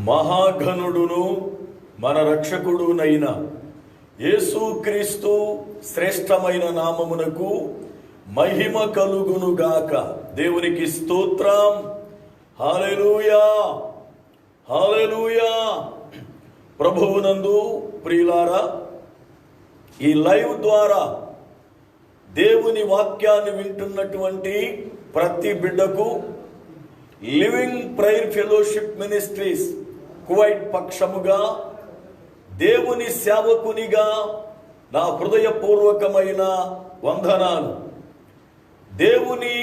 మహాఘనుడును మన రక్షకుడునైన యేసుక్రీస్తు శ్రేష్టమైన నామమునకు మహిమ కలుగునుగాక. దేవునికి స్తోత్రం. హల్లెలూయా, హల్లెలూయా. ప్రభువునందు ప్రియులారా, ఈ లైవ్ ద్వారా దేవుని వాక్యాన్ని వింటున్నటువంటి ప్రతి బిడ్డకు living prayer fellowship ministries Kuwait పక్షముగా దేవుని సేవకునిగా నా హృదయపూర్వకమైన వందనాలు. దేవుని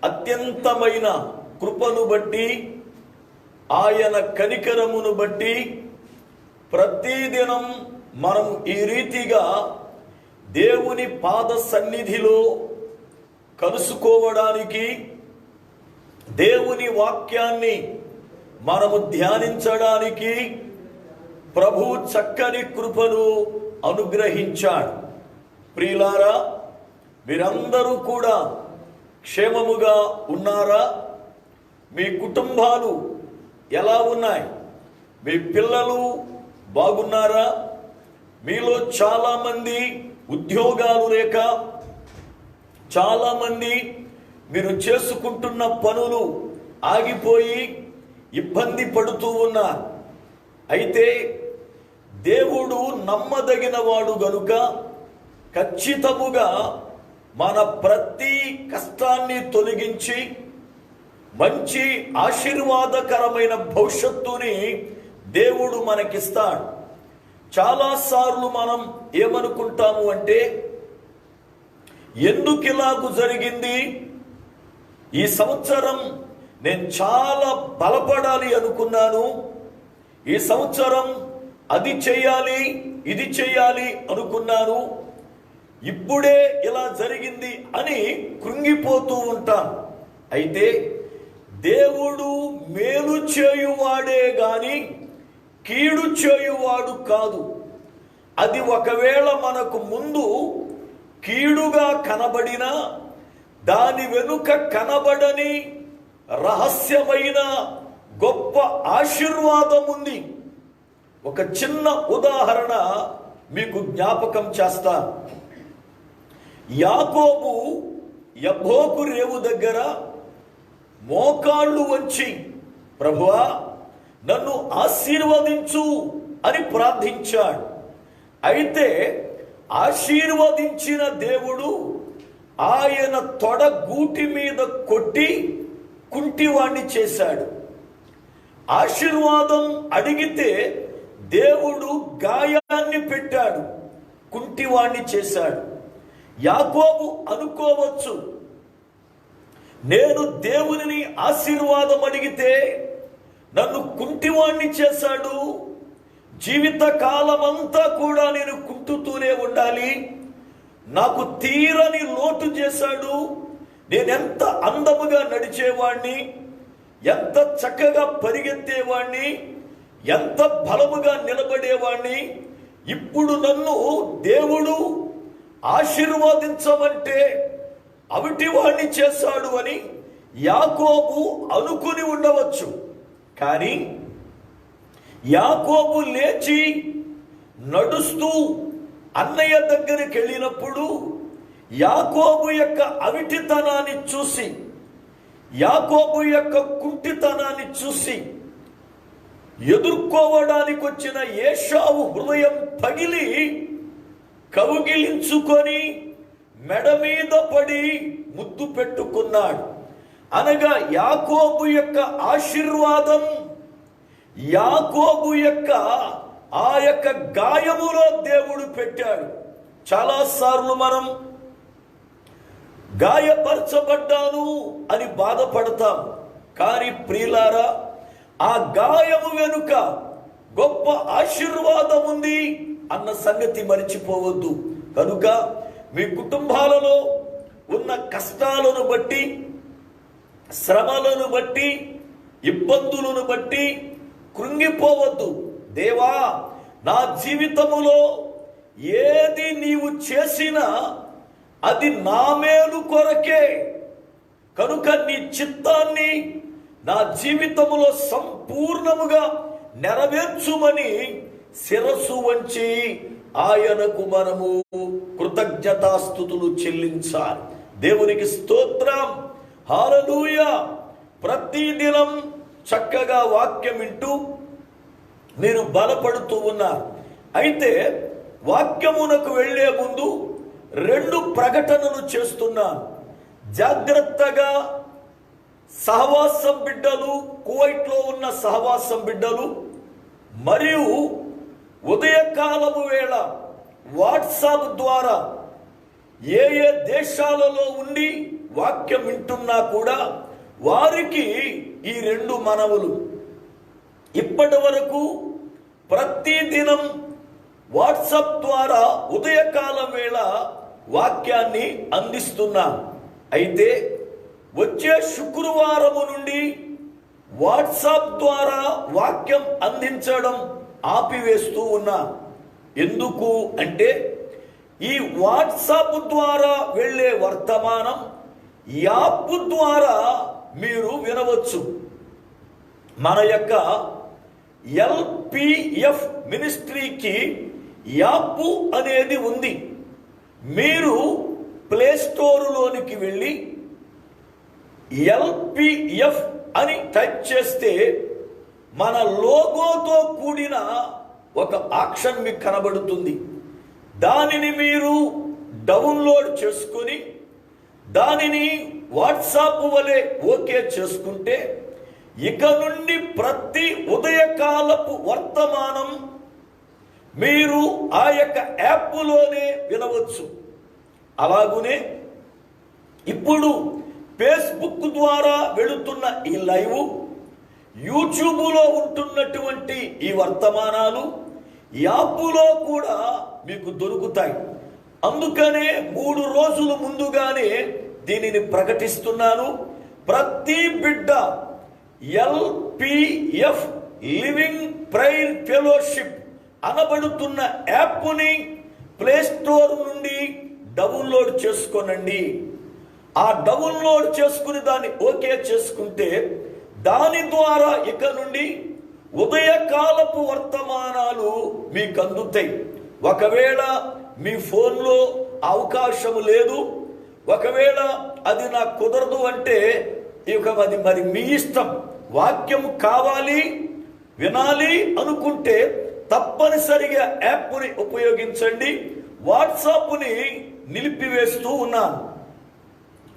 అత్యంతమైన కృపను బట్టి, ఆయన కనికరమును బట్టి ప్రతిదినం మనం ఈ రీతిగా దేవుని పాద సన్నిధిలో కలుసుకోవడానికి, దేవుని వాక్యాన్ని మనము ధ్యానించడానికి ప్రభు చక్కని కృపను అనుగ్రహించాడు. ప్రియులారా, మీరందరూ కూడా క్షేమముగా ఉన్నారా? మీ కుటుంబాలు ఎలా ఉన్నాయి? మీ పిల్లలు బాగున్నారా? మీలో చాలామంది ఉద్యోగాలు లేక, చాలామంది మీరు చేసుకుంటున్న పనులు ఆగిపోయి ఇబ్బంది పడుతూ ఉన్నారు. అయితే దేవుడు నమ్మదగిన వాడు గనుక ఖచ్చితముగా మన ప్రతి కష్టాన్ని తొలగించి మంచి ఆశీర్వాదకరమైన భవిష్యత్తుని దేవుడు మనకిస్తాడు. చాలాసార్లు మనం ఏమనుకుంటాము అంటే, ఎందుకు ఇలాగూ జరిగింది? ఈ సంవత్సరం నేను చాలా బలపడాలి అనుకున్నాను, ఈ సంవత్సరం అది చేయాలి, ఇది చేయాలి అనుకున్నాను, ఇప్పుడే ఇలా జరిగింది అని కృంగిపోతూ ఉంటాం. అయితే దేవుడు మేలు చేయువాడే గాని కీడు చేయువాడు కాదు. అది ఒకవేళ మనకు ముందు కీడుగా కనబడినా దాని వెనుక కనబడని రహస్యమైన గొప్ప ఆశీర్వాదం ఉంది. ఒక చిన్న ఉదాహరణ మీకు జ్ఞాపకం చేస్తా. యాకోబు యబ్బోకు రేవు దగ్గర మోకాళ్ళు వంచి, ప్రభువా నన్ను ఆశీర్వదించు అని ప్రార్థించాడు. అయితే ఆశీర్వదించిన దేవుడు ఆయన తొడ గూటి మీద కొట్టి కుంటివాణ్ణి చేశాడు. ఆశీర్వాదం అడిగితే దేవుడు గాయాన్ని పెట్టాడు, కుంటివాణ్ణి చేశాడు. యాకోబు అనుకోవచ్చు, నేను దేవునిని ఆశీర్వాదం అడిగితే నన్ను కుంటివాణ్ణి చేశాడు, జీవిత కాలమంతా కూడా నేను కుంటుతూనే ఉండాలి, నాకు తీరని లోటు చేశాడు, నేనెంత అందముగా నడిచేవాణ్ణి, ఎంత చక్కగా పరిగెత్తేవాణ్ణి, ఎంత బలముగా నిలబడేవాణ్ణి, ఇప్పుడు నన్ను దేవుడు ఆశీర్వదించమంటే అవిటివాణ్ణి చేశాడు అని యాకోబు అనుకుని ఉండవచ్చు. కానీ యాకోబు లేచి నడుస్తూ అన్నయ్య దగ్గరికి వెళ్ళినప్పుడు యాకోబు యొక్క అవిటితనాన్ని చూసి, యాకోబు యొక్క కుంటితనాన్ని చూసి ఎదుర్కోవడానికి వచ్చిన ఏశావు హృదయం పగిలి కౌగిలించుకొని మెడ మీద పడి ముద్దు పెట్టుకున్నాడు. అనగా యాకోబు యొక్క ఆశీర్వాదం యాకోబు యొక్క ఆ యొక్క గాయములో దేవుడు పెట్టాడు. చాలాసార్లు మనం గాయపరచబడ్డాను అని బాధపడతాం. కానీ ప్రియులారా, ఆ గాయము వెనుక గొప్ప ఆశీర్వాదం ఉంది అన్న సంగతి మరిచిపోవద్దు. కనుక మీ కుటుంబాలలో ఉన్న కష్టాలను బట్టి, శ్రమలను బట్టి, ఇబ్బందులను బట్టి కృంగిపోవద్దు. దేవా, నా జీవితములో ఏది నీవు చేసినా అది నా మేలు కొరకే, కనుక నీ చిత్తాన్ని నా జీవితములో సంపూర్ణముగా నెరవేర్చుమని శిరస్సు వంచి ఆయనకు మనము కృతజ్ఞతాస్తుతులు చెల్లించాలి. దేవునికి స్తోత్రం, హల్లెలూయా. ప్రతిదినం చక్కగా వాక్యం వింటూ మీరు బలపడుతూ ఉన్నారు. అయితే వాక్యమునకు వెళ్లే ముందు 2 ప్రకటనలు చేస్తున్నాను. జాగ్రత్తగా సహవాసం బిడ్డలు, కువైట్లో ఉన్న సహవాసం బిడ్డలు, మరియు ఉదయకాలము వేళ వాట్సాప్ ద్వారా ఏ దేశాలలో ఉండి వాక్యం వింటున్నా కూడా వారికి ఈ 2 మనవులు. ఇప్పటి వరకు ప్రతిదినం వాట్సాప్ ద్వారా ఉదయకాలం వేళ వాక్యాన్ని అందిస్తున్నా. అయితే వచ్చే శుక్రవారము నుండి వాట్సాప్ ద్వారా వాక్యం అందించడం ఆపివేస్తూ ఉన్నా. ఎందుకు అంటే ఈ వాట్సాప్ ద్వారా వెళ్ళే వర్తమానం యాప్ ద్వారా మీరు వినవచ్చు. మన యొక్క ఎల్పిఎఫ్ మినిస్ట్రీకి యాప్ అనేది ఉంది. మీరు ప్లే స్టోరులోనికి వెళ్ళి ఎల్పిఎఫ్ అని టైప్ చేస్తే మన లోగోతో కూడిన ఒక ఆప్షన్ మీకు కనబడుతుంది. దానిని మీరు డౌన్లోడ్ చేసుకొని దానిని వాట్సాప్ వలె ఓకే చేసుకుంటే ఇక నుండి ప్రతి ఉదయకాలపు వర్తమానం మీరు ఆ యొక్క యాప్లోనే వినవచ్చు. అలాగునే ఇప్పుడు ఫేస్బుక్ ద్వారా వెళుతున్న ఈ లైవ్, యూట్యూబ్లో ఉంటున్నటువంటి ఈ వర్తమానాలు యాప్లో కూడా మీకు దొరుకుతాయి. అందుకనే 3 రోజులు ముందుగానే దీనిని ప్రకటిస్తున్నాను. ప్రతి బిడ్డ ఎల్పిఎఫ్ లివింగ్ ప్రేయర్ ఫెలోషిప్ అనబడుతున్న యాప్ని ప్లే స్టోర్ నుండి డౌన్లోడ్ చేసుకోనండి. ఆ డౌన్లోడ్ చేసుకుని దాన్ని ఓకే చేసుకుంటే దాని ద్వారా ఇక నుండి ఉదయకాలపు వర్తమానాలు మీకు అందుతాయి. ఒకవేళ మీ ఫోన్లో అవకాశం లేదు, ఒకవేళ అది నాకు కుదరదు అంటే ఇక అది మరి మీ ఇష్టం. వాక్యం కావాలి, వినాలి అనుకుంటే తప్పనిసరిగా యాప్ని ఉపయోగించండి. వాట్సాప్ని నిలిపివేస్తూ ఉన్నాను.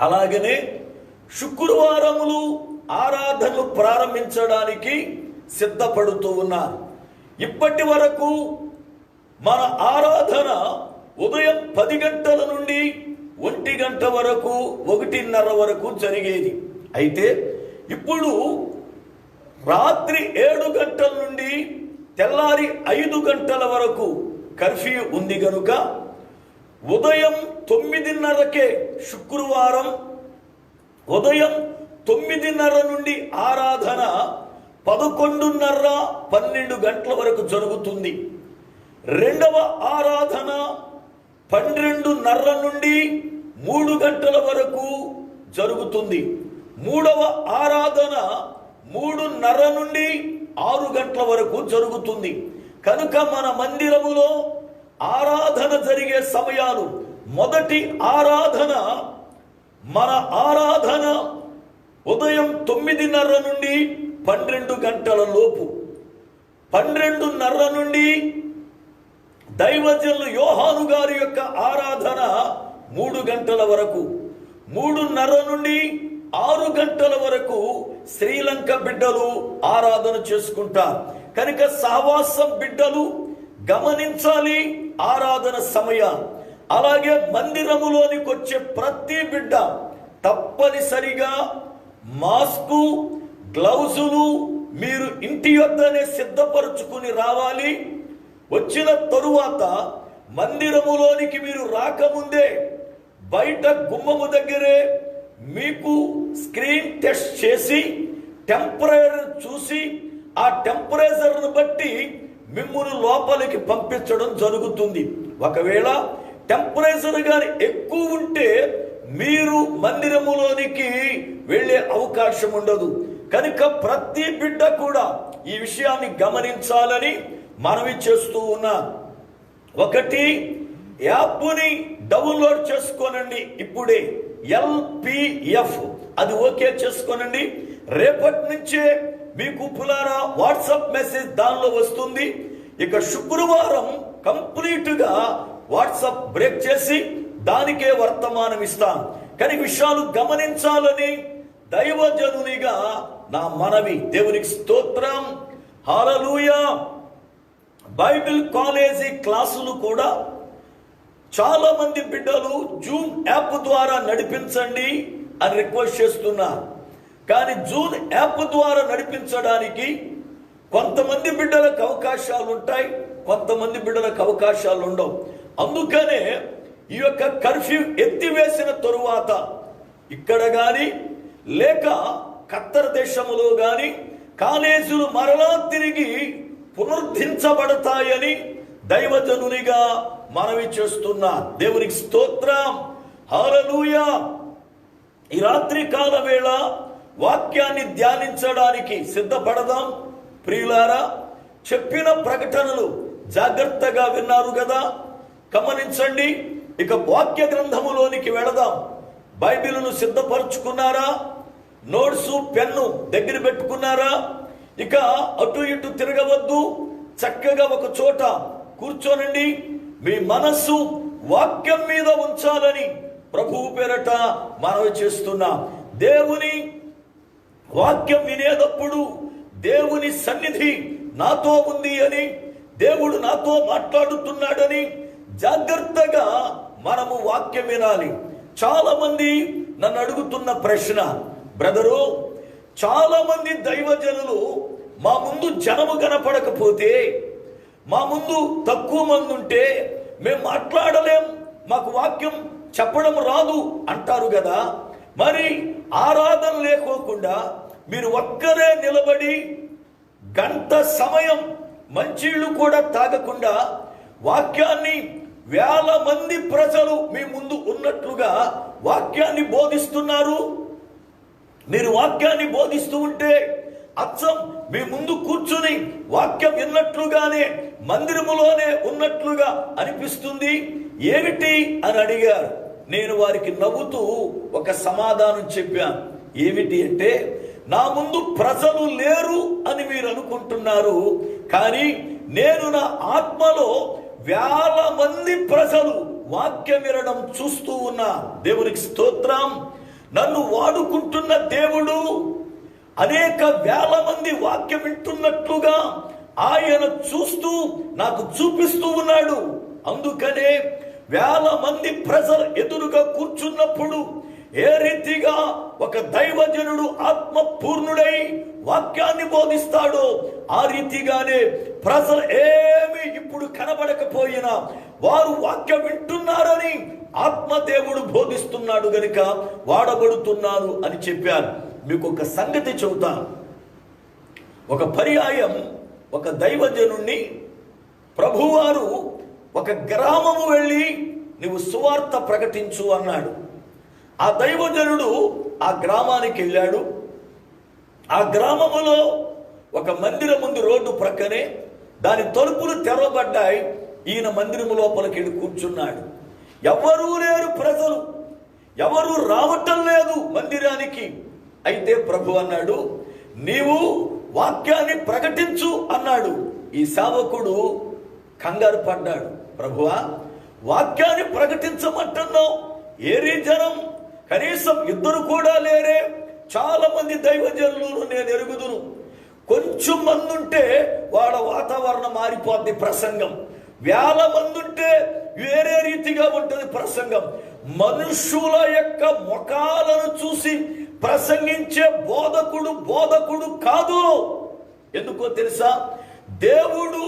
అలాగనే శుక్రవారములు ఆరాధనలు ప్రారంభించడానికి సిద్ధపడుతూ ఉన్నాను. ఇప్పటి వరకు మన ఆరాధన ఉదయం 10 గంటల నుండి 1 గంట వరకు, 1:30 వరకు జరిగేది. అయితే ఇప్పుడు రాత్రి 7 గంటల నుండి తెల్లారి 5 గంటల వరకు కర్ఫ్యూ ఉంది కనుక ఉదయం 9:30కే శుక్రవారం ఉదయం 9:30 నుండి ఆరాధన 11:30, 12 గంటల వరకు జరుగుతుంది. రెండవ ఆరాధన 12:30 నుండి 3 గంటల వరకు జరుగుతుంది. మూడవ ఆరాధన 3:30 నుండి 6 గంటల వరకు జరుగుతుంది. కనుక మన మందిరములో ఆరాధన జరిగే సమయాలు, మొదటి ఆరాధన మన ఆరాధన ఉదయం 9:30 నుండి 12 గంటల లోపు, 12:30 నుండి దైవజనులు యోహాను గారి యొక్క ఆరాధన 3 గంటల వరకు, 3:30 నుండి 6 గంటల వరకు శ్రీలంక బిడ్డలు ఆరాధన చేసుకుంటారు. కనుక సహవాసం బిడ్డలు గమనించాలి ఆరాధన సమయం. అలాగే మందిరములోనికి వచ్చే ప్రతి బిడ్డ తప్పనిసరిగా మాస్కు, గ్లౌజులు మీరు ఇంటి యొద్దనే సిద్ధపరుచుకుని రావాలి. వచ్చిన తరువాత మందిరములోనికి మీరు రాకముందే బయట గుమ్మము దగ్గరే మీకు స్క్రీన్ టెస్ట్ చేసి టెంపరేచర్ చూసి ఆ టెంపరేచర్ను బట్టి మిమ్మును లోపలికి పంపించడం జరుగుతుంది. ఒకవేళ టెంపరేచర్ గాని ఎక్కువ ఉంటే మీరు మందిరములోనికి వెళ్ళే అవకాశం ఉండదు. కనుక ప్రతి బిడ్డ కూడా ఈ విషయాన్ని గమనించాలని మనవి చేస్తూ ఉన్నా. ఒకటి, యాప్ని డౌన్లోడ్ చేసుకోనండి ఇప్పుడే, LPF అది ఓకే చేసుకోనండి. రేపటి నుంచే మీకు పులారా వాట్సాప్ మెసేజ్ దానిలో వస్తుంది. ఇక శుక్రవారం కంప్లీట్గా వాట్సాప్ బ్రేక్ చేసి దానికే వర్తమానం ఇస్తాం. కానీ విషయాలు గమనించాలని దైవజనునిగా నా మనవి. దేవునికి స్తోత్రం, హల్లెలూయా. బైబిల్ కాలేజీ క్లాసులు కూడా చాలా మంది బిడ్డలు జూమ్ యాప్ ద్వారా నడిపించండి అని రిక్వెస్ట్ చేస్తున్నారు. కానీ జూమ్ యాప్ ద్వారా నడిపించడానికి కొంతమంది బిడ్డలకు అవకాశాలు ఉంటాయి, కొంతమంది బిడ్డలకు అవకాశాలు ఉండవు. అందుకనే ఈ యొక్క కర్ఫ్యూ ఎత్తివేసిన తరువాత ఇక్కడ కానీ లేక ఖత్తర్ దేశంలో కానీ కాలేజీలు మరలా తిరిగి పునరుద్ధరించబడతాయని దైవజనునిగా మనవి చేస్తున్నా. దేవునికి స్తోత్రం, హల్లెలూయా. ఈ రాత్రి కాల వేళ వాక్యాన్ని ధ్యానించడానికి సిద్ధపడదాం. ప్రియులారా, చెప్పిన ప్రకటనలు జాగ్రత్తగా విన్నారు కదా, గమనించండి. ఇక వాక్య గ్రంథములోనికి వెళదాం. బైబిలును సిద్ధపరచుకున్నారా? నోట్సు పెన్ను దగ్గర పెట్టుకున్నారా? ఇక అటు ఇటు తిరగవద్దు, చక్కగా ఒక చోట కూర్చోనండి. మీ మనస్సు వాక్యం మీద ఉంచాలని ప్రభువు పేరట మనవి చేస్తున్నా. దేవుని వాక్యం వినేటప్పుడు దేవుని సన్నిధి నాతో ఉంది అని, దేవుడు నాతో మాట్లాడుతున్నాడని జాగ్రత్తగా మనము వాక్యం వినాలి. చాలా మంది నన్ను అడుగుతున్న ప్రశ్న, బ్రదరు, చాలా మంది దైవజనులు మా ముందు జనము కనపడకపోతే, మా ముందు తక్కువ మంది ఉంటే మేము మాట్లాడలేం, మాకు వాక్యం చెప్పడం రాదు అంటారు కదా. మరి ఆరాధన లేకోకుండా మీరు ఒక్కరే నిలబడి గంట సమయం మంచిళ్ళు కూడా తాగకుండా వాక్యాన్ని వేల మంది ప్రజలు మీ ముందు ఉన్నట్లుగా వాక్యాన్ని బోధిస్తున్నారు. మీరు వాక్యాన్ని బోధిస్తూ ఉంటే అచ్చం మీ ముందు కూర్చుని వాక్యం విన్నట్లుగానే మందిరములోనే ఉన్నట్లుగా అనిపిస్తుంది. ఏమిటి అని అడిగారు. నేను వారికి నవ్వుతూ ఒక సమాధానం చెప్పాను. ఏమిటి అంటే, నా ముందు ప్రజలు లేరు అని మీరు అనుకుంటున్నారు, కానీ నేను నా ఆత్మలో వేల మంది ప్రజలు వాక్యం వినడం చూస్తూ ఉన్నా. దేవునికి స్తోత్రం. నన్ను వాడుకుంటున్న దేవుడు అనేక వేల మంది వాక్యం వింటున్నట్లుగా ఆయన చూస్తూ నాకు చూపిస్తూ ఉన్నాడు. అందుకనే వేల మంది ప్రజలు ఎదురుగా కూర్చున్నప్పుడు ఏ రీతిగా ఒక దైవజనుడు ఆత్మ పూర్ణుడై వాక్యాన్ని బోధిస్తాడో ఆ రీతిగానే ప్రజలు ఏమి ఇప్పుడు కనబడకపోయినా వారు వాక్యం వింటున్నారని ఆత్మదేవుడు బోధిస్తున్నాడు గనుక వాడబడుతున్నారు అని చెప్పాను. మీకు ఒక సంగతి చెబుతాను. ఒక పర్యాయం ఒక దైవజనుణ్ణి ప్రభువారు ఒక గ్రామము వెళ్ళి నువ్వు సువార్త ప్రకటించు అన్నాడు. ఆ దైవజనుడు ఆ గ్రామానికి వెళ్ళాడు. ఆ గ్రామములో ఒక మందిరం ఉంది, రోడ్డు ప్రక్కనే. దాని తలుపులు తెరవబడ్డాయి. ఈయన మందిరము లోపలికి వెళ్ళి కూర్చున్నాడు. ఎవరూ లేరు, ప్రజలు ఎవరు రావటం లేదు మందిరానికి. అయితే ప్రభు అన్నాడు, నీవు వాక్యాన్ని ప్రకటించు అన్నాడు. ఈ సేవకుడు కంగారు పడ్డాడు. ప్రభువా, వాక్యాన్ని ప్రకటించమంటున్నావు, ఏరీ జనం, కనీసం ఇద్దరు కూడా లేరే, చాలా మంది దైవజనులను నేను ఎరుగుదును. కొంచెం మంది ఉంటే వాళ్ళ వాతావరణం మారిపోద్ది ప్రసంగం. వేల మంది ఉంటే వేరే రీతిగా ఉంటుంది ప్రసంగం. మనుషుల యొక్క ముఖాలను చూసి ప్రసంగించే బోధకుడు కాదు. ఎందుకో తెలుసా? దేవుడు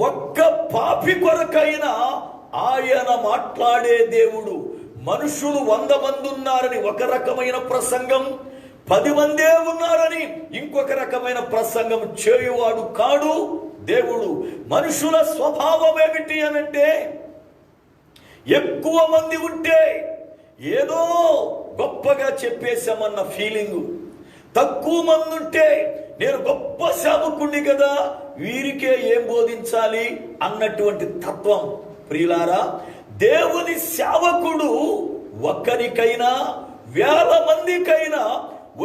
ఒక్క పాపి కొరకైనా ఆయన మాట్లాడే దేవుడు. మనుషులు 100 మంది ఉన్నారని ఒక రకమైన ప్రసంగం, 10 మందే ఉన్నారని ఇంకొక రకమైన ప్రసంగం చేయువాడు కాడు దేవుడు. మనుషుల స్వభావం ఏమిటి అనంటే, ఎక్కువ మంది ఉంటే ఏదో గొప్పగా చెప్పేశామన్న ఫీలింగు, తక్కువ మంది ఉంటే నేను గొప్ప సేవకుణ్ణి కదా, వీరికే ఏం బోధించాలి అన్నటువంటి తత్వం. ప్రియులారా, దేవుని సేవకుడు ఒక్కరికైనా వేల మందికైనా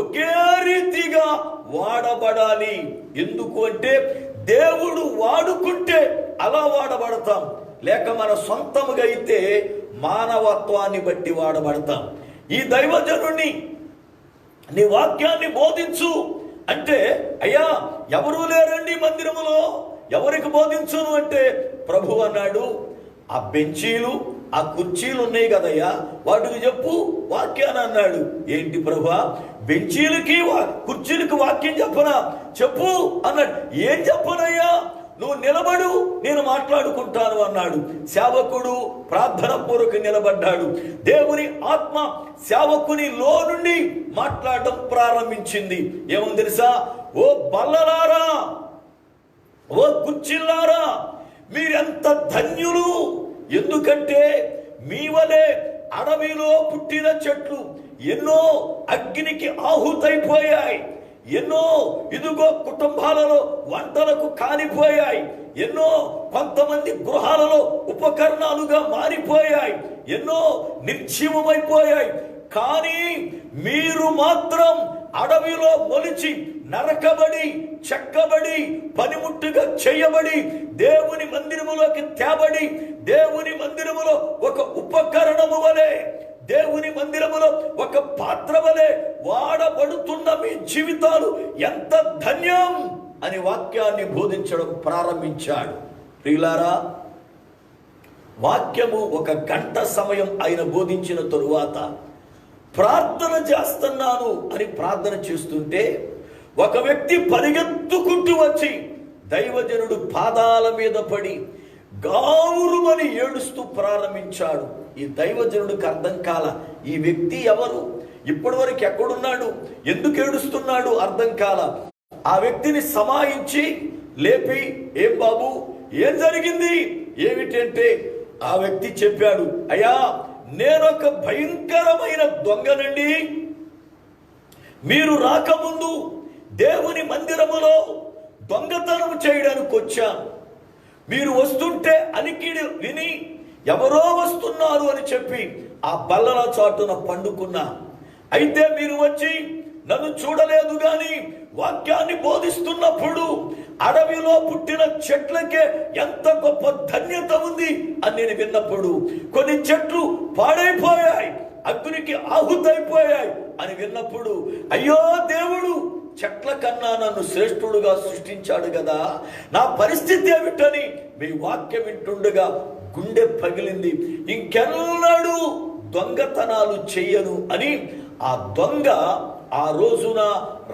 ఒకే రీతిగా వాడబడాలి. ఎందుకు అంటే దేవుడు వాడుకుంటే అలా వాడబడతాం, లేక మన సొంతముగా అయితే మానవత్వాన్ని బట్టి వాడబడతాం. ఈ దైవజనుణ్ణి నీ వాక్యాన్ని బోధించు అంటే, అయ్యా ఎవరూ లేరండి మందిరములో, ఎవరికి బోధించును అంటే ప్రభు అన్నాడు, ఆ బెంచీలు ఆ కుర్చీలు ఉన్నాయి కదయ్యా, వాటికి చెప్పు వాక్యాన్ని అన్నాడు. ఏంటి ప్రభా, బెంచీలకి కుర్చీలకి వాక్యం చెప్పనా? చెప్పు అన్నాడు. ఏం చెప్పనయ్యా? నువ్వు నిలబడు, నేను మాట్లాడుకుంటాను అన్నాడు. సేవకుడు ప్రార్థన పూర్వక నిలబడ్డాడు. దేవుని ఆత్మ సేవకునిలో నుండి మాట్లాడడం ప్రారంభించింది. ఏముంది తెలుసా? ఓ బల్లలారా, ఓ కుర్చీలారా, మీరెంత ధన్యులు. ఎందుకంటే మీ వలె అడవిలో పుట్టిన చెట్లు ఎన్నో అగ్నికి ఆహుతైపోయాయి, ఎన్నో ఇదిగో కుటుంబాలలో వంటలకు కానిపోయాయి, ఎన్నో కొంతమంది గృహాలలో ఉపకరణాలుగా మారిపోయాయి, ఎన్నో నిర్జీవమైపోయాయి. కానీ మీరు మాత్రం అడవిలో మొలిచి నరకబడి చెక్కబడి పనిముట్టుగా చేయబడి దేవుని మందిరములోకి తేబడి దేవుని మందిరములో ఒక ఉపకరణము వలె, దేవుని మందిరములో ఒక పాత్ర వలె వాడబడుతున్న మీ జీవితాలు ఎంత ధన్యం అని వాక్యాన్ని బోధించడం ప్రారంభించాడు. ప్రియులారా, వాక్యము 1 గంట సమయం ఆయన బోధించిన తరువాత ప్రార్థన చేస్తున్నాను అని ప్రార్థన చేస్తుంటే ఒక వ్యక్తి పరిగెత్తుకుంటూ వచ్చి దైవజనుడు పాదాల మీద పడి గావురుమని ఏడుస్తూ ప్రారంభించాడు. ఈ దైవజనుడికి అర్థం కాల, ఈ వ్యక్తి ఎవరు, ఇప్పటి వరకు ఎక్కడున్నాడు, ఎందుకు ఏడుస్తున్నాడు అర్థం కాల. ఆ వ్యక్తిని సమాయించి లేపి, ఏం బాబు ఏం జరిగింది ఏమిటంటే ఆ వ్యక్తి చెప్పాడు, అయ్యా నేనొక భయంకరమైన దొంగనండి. మీరు రాకముందు దేవుని మందిరములో దొంగతనం చేయడానికి వచ్చాను. మీరు వస్తుంటే అలికిడి విని ఎవరో వస్తున్నారు అని చెప్పి ఆ బల్లల చాటున పండుకున్నా. అయితే మీరు వచ్చి నన్ను చూడలేదు గాని వాక్యాన్ని బోధిస్తున్నప్పుడు అడవిలో పుట్టిన చెట్లకే ఎంత గొప్ప ధన్యత ఉంది అని నేను విన్నప్పుడు, కొన్ని చెట్లు పాడైపోయాయి, అగ్నికి ఆహుతైపోయాయి అని విన్నప్పుడు, అయ్యో దేవుడు చెట్ల కన్నా నన్ను శ్రేష్ఠుడుగా సృష్టించాడు కదా, నా పరిస్థితి ఏమిటని మీ వాక్యం వింటుండగా గుండె పగిలింది. ఇంకెన్నడూ దొంగతనాలు చెయ్యను అని ఆ దొంగ ఆ రోజున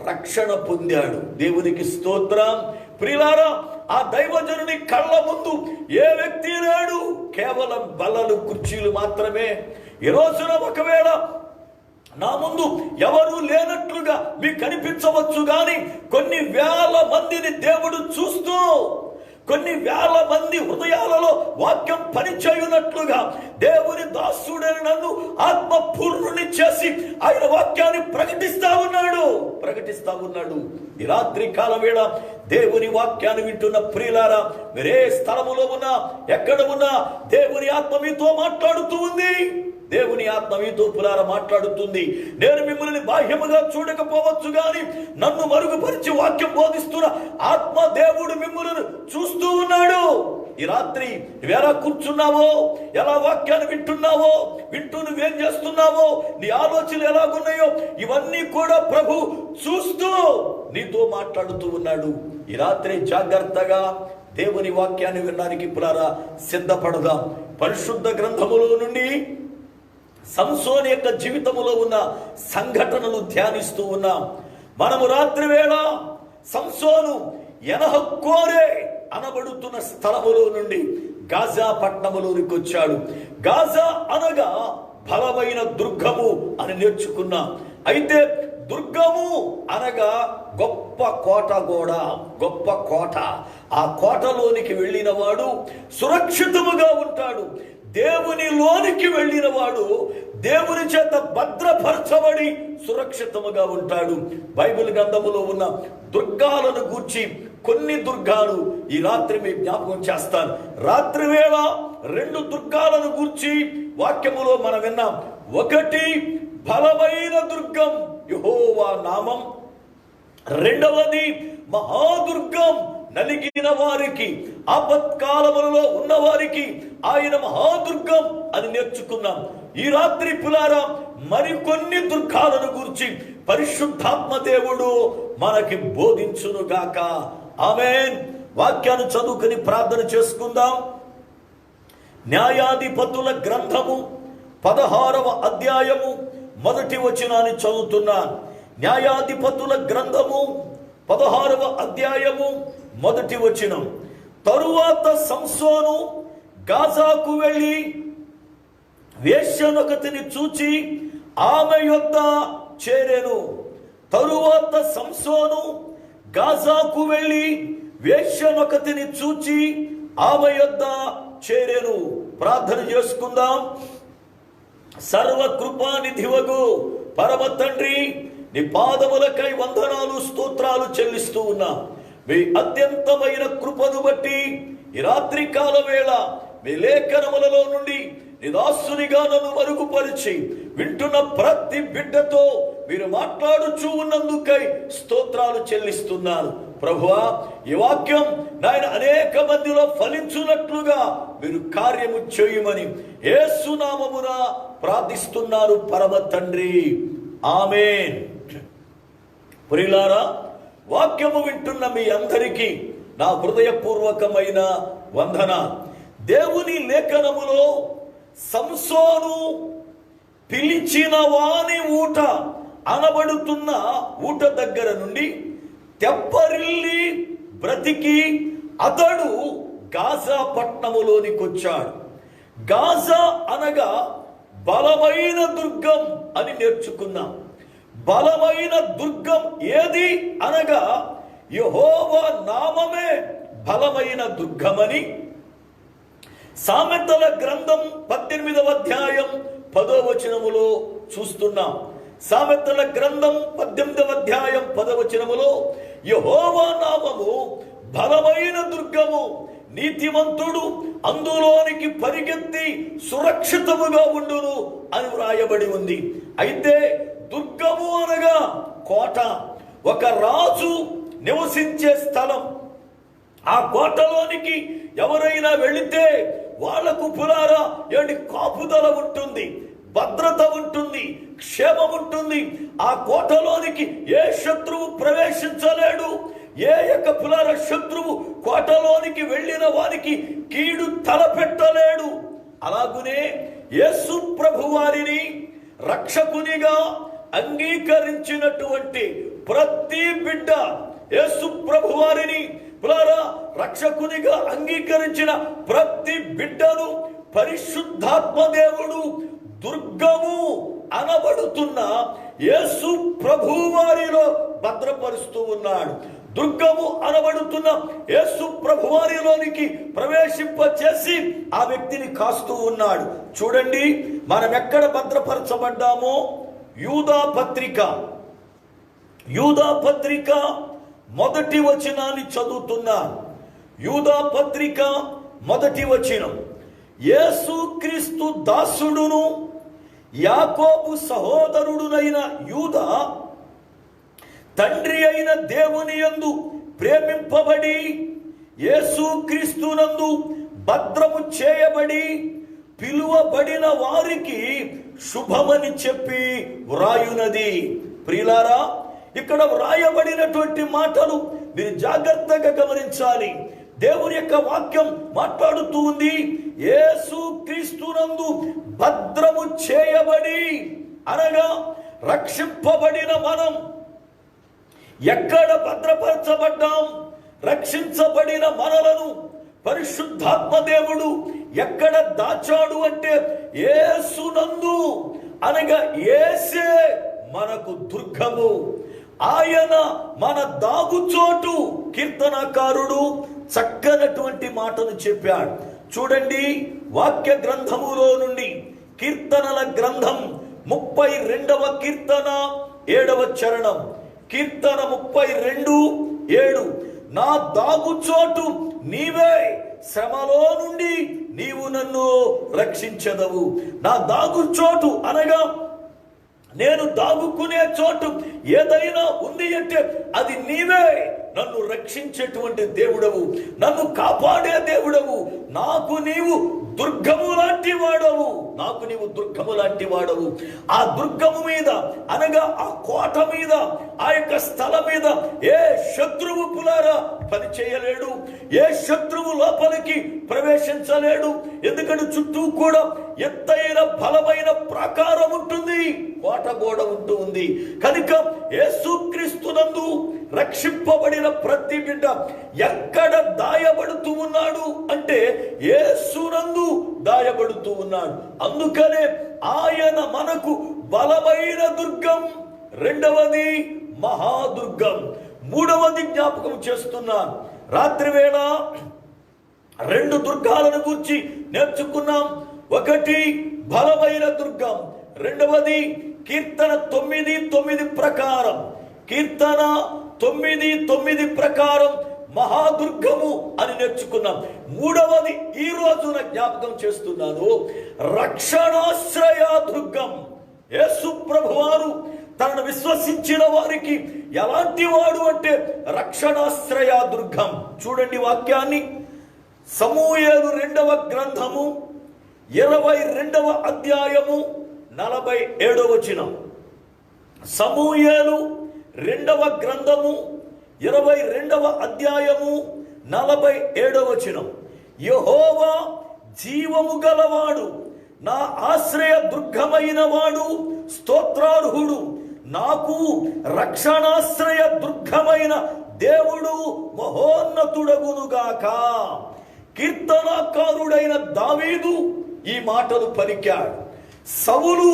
రక్షణ పొందాడు. దేవునికి స్తోత్రం. ప్రియులారా, ఆ దైవజనుని కళ్ళ ముందు ఏ వ్యక్తి లేడు, కేవలం బల్లలు కుర్చీలు మాత్రమే. ఈ రోజున ఒకవేళ నా ముందు ఎవరు లేనట్లుగా మీకు కనిపించవచ్చు గాని కొన్ని వేల మందిని దేవుడు చూస్తూ, కొన్ని వేల మంది హృదయాలలో వాక్యం పనిచేయునట్లుగా దేవుని దాసుడని నన్ను ఆత్మ పూర్ణుని చేసి ఆయన వాక్యాన్ని ప్రకటిస్తా ఉన్నాడు. ఈ రాత్రి కాల వేళ దేవుని వాక్యాన్ని వింటున్న ప్రియులారా, మీరే స్థలములో ఉన్నా ఎక్కడ ఉన్నా దేవుని ఆత్మ మీతో మాట్లాడుతూ ఉంది. దేవుని ఆత్మ మీతో పులార మాట్లాడుతుంది. నేను మిమ్మల్ని బాహ్యముగా చూడకపోవచ్చు గాని నన్ను మరుగుపరిచి వాక్యం బోధిస్తున్న ఆత్మ దేవుడు మిమ్మల్ని చూస్తూ ఉన్నాడు. ఈ రాత్రి నువ్వెలా కూర్చున్నావో, ఎలా వాక్యాన్ని వింటున్నావో, వింటూ నువ్వేం చేస్తున్నావో, నీ ఆలోచనలు ఎలాగున్నాయో ఇవన్నీ కూడా ప్రభు చూస్తూ నీతో మాట్లాడుతూ ఉన్నాడు. ఈ రాత్రి జాగ్రత్తగా దేవుని వాక్యాన్ని వినడానికి పులారా సిద్ధపడదాం. పరిశుద్ధ గ్రంథములో నుండి సంసోను యొక్క జీవితములో ఉన్న సంఘటనలు ధ్యానిస్తూ ఉన్నాం. మనము రాత్రి వేళ సంసోను ఎనహక్కోరే అనబడుతున్న స్థలములో నుండి గాజా పట్టణములోనికి వచ్చాడు. గాజా అనగా బలమైన దుర్గము అని నేర్చుకున్నాం. అయితే దుర్గము అనగా గొప్ప కోట, కూడా గొప్ప కోట. ఆ కోటలోనికి వెళ్ళిన వాడు సురక్షితముగా ఉంటాడు. దేవునిలోనికి వెళ్ళిన వాడు దేవుని చేత భద్రపరచబడి సురక్షితముగా ఉంటాడు. బైబిల్ గ్రంథములో ఉన్న దుర్గాలను గూర్చి కొన్ని దుర్గాలు ఈ రాత్రి మీ జ్ఞాపకం చేస్తాను. రాత్రి వేళ 2 దుర్గాలను గూర్చి వాక్యములో మనం విన్నాం. ఒకటి బలమైన దుర్గం యెహోవా నామం, రెండవది మహాదుర్గం నలిగిన వారికి, ఆపత్కాలములలో ఉన్న వారికి ఆయన మహాదుర్గం అని నేర్చుకున్నాం. ఈ రాత్రి పిల్లారా మరికొన్ని దుర్గాలను గురించి పరిశుద్ధాత్మ దేవుడు మనకి బోధించునుగాక. ఆమేన్. వాక్యాన్ని చదువుకుని ప్రార్థన చేసుకుందాం. న్యాయాధిపతుల గ్రంథము 16వ అధ్యాయము 1వ వచనాన్ని చదువుతున్నాను. న్యాయాధిపతుల గ్రంథము 16వ అధ్యాయము 1వ వచనం. తరువాత సంసోను గాజాకు వెళ్ళి వేశ్యనొకతిని చూచి ఆమె యొద్ద చేరెను. తరువాత సంసోను గాజాకు వెళ్ళి వేశ్యనొకతిని చూచి ఆమె యొద్ద చేరెను. ప్రార్థన చేసుకుందాం. సర్వకృపానిధివగు పరమ తండ్రి, నీ పాదములకై వందనాలు స్తోత్రాలు చెల్లిస్తూ ఉన్నా. మీ అత్యంతమైన కృపను బట్టి ఈ రాత్రి కాల వేళ మీ లేఖనములలో నుండి నిదాసునిగా నన్ను మరుగుపరిచి వింటున్న ప్రతి బిడ్డతో మీరు మాట్లాడుచూ ఉన్నందుకై స్తోత్రాలు చెల్లిస్తున్నాను. ప్రభువా, ఈ వాక్యం నాయన అనేక మందిలో ఫలించున్నట్లుగా మీరు కార్యము చేయమని యేసు నామమున ప్రార్థిస్తున్నారు పరమ తండ్రి. ఆమేన్. ప్రియులారా, వాక్యము వింటున్న మీ అందరికీ నా హృదయపూర్వకమైన వందన. దేవుని లేఖనములో సంసోను పిలిచిన వాని ఊట అనబడుతున్న ఊట దగ్గర నుండి తెప్పరిల్లి బ్రతికి అతడు గాజా పట్టణములోనికి వచ్చాడు. గాజా అనగా బలమైన దుర్గం అని నేర్చుకున్నాం. బలమైన దుర్గం ఏది అనగా యెహోవా నామమే బలమైన దుర్గమని సామెతల గ్రంథం 18వ అధ్యాయం 10వ వచనములో చూస్తున్నాం. సామెతల గ్రంథం 18వ అధ్యాయం 10వ వచనములో యెహోవా నామము బలమైన దుర్గము, నీతిమంతుడు అందులోనికి పరిగెత్తి సురక్షితముగా ఉండును అని వ్రాయబడి ఉంది. అయితే దుర్గము అనగా కోట, ఒక రాజు నివసించే స్థలం. ఆ కోటలోనికి ఎవరైనా వెళితే వాళ్లకు పులారా ఏంటి కాపుదల ఉంటుంది, భద్రత ఉంటుంది, క్షేమం ఉంటుంది. ఆ కోటలోనికి ఏ శత్రువు ప్రవేశించలేడు. ఏ యొక్క పులార శత్రువు కోటలోనికి వెళ్ళిన వారికి కీడు తలపెట్టలేడు. అలాగునే యేసు ప్రభు వారిని రక్షకునిగా అంగీకరించినటువంటి ప్రతి బిడ్డ, యేసు ప్రభు వారిని రక్షకునిగా అంగీకరించిన ప్రతి బిడ్డను పరిశుద్ధాత్మ దేవుడు దుర్గము అనబడుతున్న యేసు ప్రభు వారిలో భద్రపరుస్తూ ఉన్నాడు. దుర్గము అనబడుతున్న యేసు ప్రభు వారిలోనికి ప్రవేశింప చేసి ఆ వ్యక్తిని కాస్తూ ఉన్నాడు. చూడండి, మనం ఎక్కడ భద్రపరచబడ్డామో యూదా పత్రిక 1వ వచనాన్ని చదువుతున్నాను. యూదా పత్రిక 1వ వచనం. యేసుక్రీస్తు దాసుడును యాకోబు సహోదరుడునైన యూదా తండ్రి అయిన దేవుని యందు ప్రేమింపబడి యేసుక్రీస్తునందు భద్రము చేయబడి పిలువబడిన వారికి శుభమని చెప్పి వ్రాయునది. ప్రియులారా, ఇక్కడ వ్రాయబడినటువంటి మాటలు మీరు జాగ్రత్తగా గమనించాలి. దేవుని యొక్క వాక్యం మాట్లాడుతూ ఉంది, యేసుక్రీస్తునందు భద్రము చేయబడి అనగా రక్షింపబడిన మనం ఎక్కడ భద్రపరచబడ్డాం? రక్షించబడిన మనలను పరిశుద్ధాత్మ దేవుడు ఎక్కడ దాచాడు అంటే యేసునందు అనగా యేసే మనకు దుర్గము, ఆయన మన దాగుచోటు. కీర్తనకారుడు చక్కనటువంటి మాటను చెప్పాడు. చూడండి, వాక్య గ్రంథములో నుండి కీర్తనల గ్రంథం 32వ కీర్తన 7వ చరణం. కీర్తన 32:7. నా దాగుచోటు నీవే, శ్రమలో నుండి నీవు నన్ను రక్షించదవు. నా దాగుచోటు అనగా నేను దాగుకునే చోటు ఏదైనా ఉంది అంటే అది నీవే. నన్ను రక్షించేటువంటి దేవుడవు, నన్ను కాపాడే దేవుడవు. నాకు నీవు దుర్గము లాంటి వాడవు, నాకు నీవు దుర్గము లాంటి వాడవు. ఆ దుర్గము మీద అనగా ఆ కోట మీద, ఆ యొక్క స్థలం మీద ఏ శత్రువు పులారా పని చేయలేడు, ఏ శత్రువు లోపలికి ప్రవేశించలేడు. ఎందుకంటే చుట్టూ కూడా ఎత్తైన బలమైన ప్రాకారం ఉంటుంది, కోట గోడ ఉంటూ ఉంది. కనుక యేసుక్రీస్తునందు రక్షింపబడిన ప్రతి బిడ్డ ఎక్కడ దాయబడుతూ ఉన్నాడు అంటే యేసునందు దాయబడుతూ ఉన్నాడు. అందుకనే ఆయన మనకు బలమైన దుర్గం. రెండవది మహాదుర్గం. మూడవది జ్ఞాపకం చేస్తున్నాను. రాత్రి వేళ 2 దుర్గాలను గురించి నేర్చుకున్నాం. ఒకటి బలమైన దుర్గం, రెండవది కీర్తన 9:9 ప్రకారం, కీర్తన 9:9 ప్రకారం మహాదుర్గము అని నేర్చుకున్నాం. మూడవది ఈ రోజున జ్ఞాపకం చేస్తున్నాను, రక్షణాశ్రయ దుర్గం. యేసు ప్రభువారు తనను విశ్వసించిన వారికి ఎలాంటి వాడు అంటే రక్షణాశ్రయ దుర్గం. చూడండి వాక్యాన్ని. సమూయేలు 2వ గ్రంథము 22వ అధ్యాయము 47వ వచనం. సమూయేలు 2వ గ్రంథము 22వ అధ్యాయము 47వ వచనం. యెహోవా జీవము గలవాడు, నా ఆశ్రయ దుర్గమైన వాడు, స్తోత్రార్హుడు, నాకు రక్షణాశ్రయ దుర్గమైన దేవుడు మహోన్నతుడగునుగాక. కీర్తనాకారుడైన దావీదు ఈ మాటలు పలికాడు. సౌలు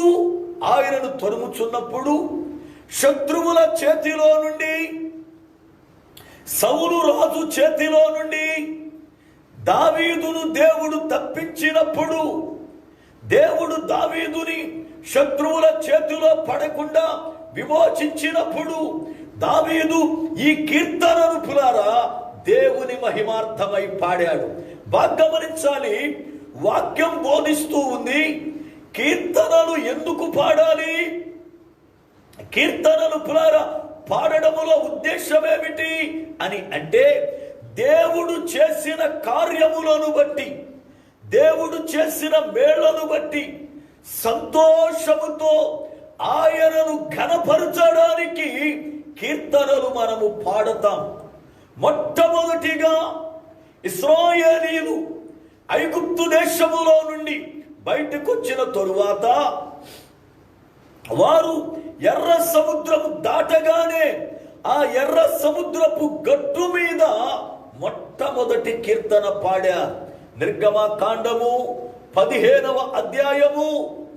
ఆయనను తరుముచున్నప్పుడు శత్రువుల చేతిలో నుండి, సౌలు రాజు చేతిలో నుండి దావీదును దేవుడు తప్పించినప్పుడు, దేవుడు దావీదుని శత్రువుల చేతిలో పడకుండా విమోచించినప్పుడు దావీదు ఈ కీర్తనను పులారా దేవుని మహిమార్థమై పాడాడు. బాగా గమనించాలి, వాక్యం బోధిస్తూ ఉంది. కీర్తనలు ఎందుకు పాడాలి? కీర్తనలు పులారా పాడడములో ఉద్దేశం ఏమిటి అని అంటే, దేవుడు చేసిన కార్యములను బట్టి, దేవుడు చేసిన మేళ్లను బట్టి సంతోషముతో ఆయనను ఘనపరచడానికి కీర్తనలు మనము పాడతాం. మొట్టమొదటిగా ఇశ్రాయేలీయులు ఐగుప్తు దేశములో నుండి బయటకు వచ్చిన తరువాత వారు ఎర్ర సముద్రము దాటగానే ఆ ఎర్ర సముద్రపు గట్టు మీద మొట్టమొదటి కీర్తన పాడారు. నిర్గమకాండము 15వ అధ్యాయము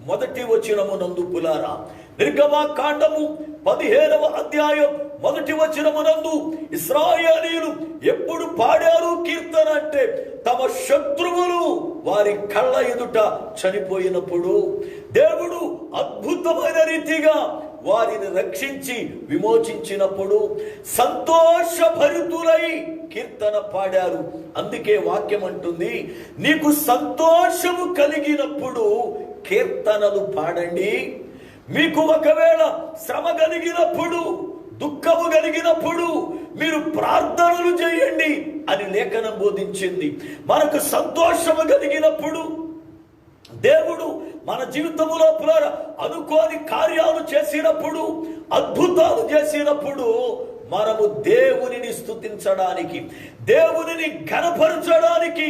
1వ వచనము నందు పులారా, నిర్గమకాండము 15వ అధ్యాయం 1వ వచనము నందు ఇశ్రాయేలీయులు ఎప్పుడు పాడారు కీర్తన అంటే, తమ శత్రువులు వారి కళ్ళ ఎదుట చనిపోయినప్పుడు దేవుడు అద్భుతమైన రీతిగా వారిని రక్షించి విమోచించినప్పుడు సంతోషభరితులై కీర్తన పాడారు. అందుకే వాక్యం అంటుంది, నీకు సంతోషము కలిగినప్పుడు కీర్తనలు పాడండి. మీకు ఒకవేళ శ్రమ కలిగినప్పుడు, దుఃఖము కలిగినప్పుడు మీరు ప్రార్థనలు చేయండి అని లేఖనం బోధించింది. మనకు సంతోషము కలిగినప్పుడు, దేవుడు మన జీవితంలో అనుకోని కార్యాలు చేసినప్పుడు, అద్భుతాలు చేసినప్పుడు మనము దేవునిని స్తుతించడానికి, దేవునిని ఘనపరచడానికి,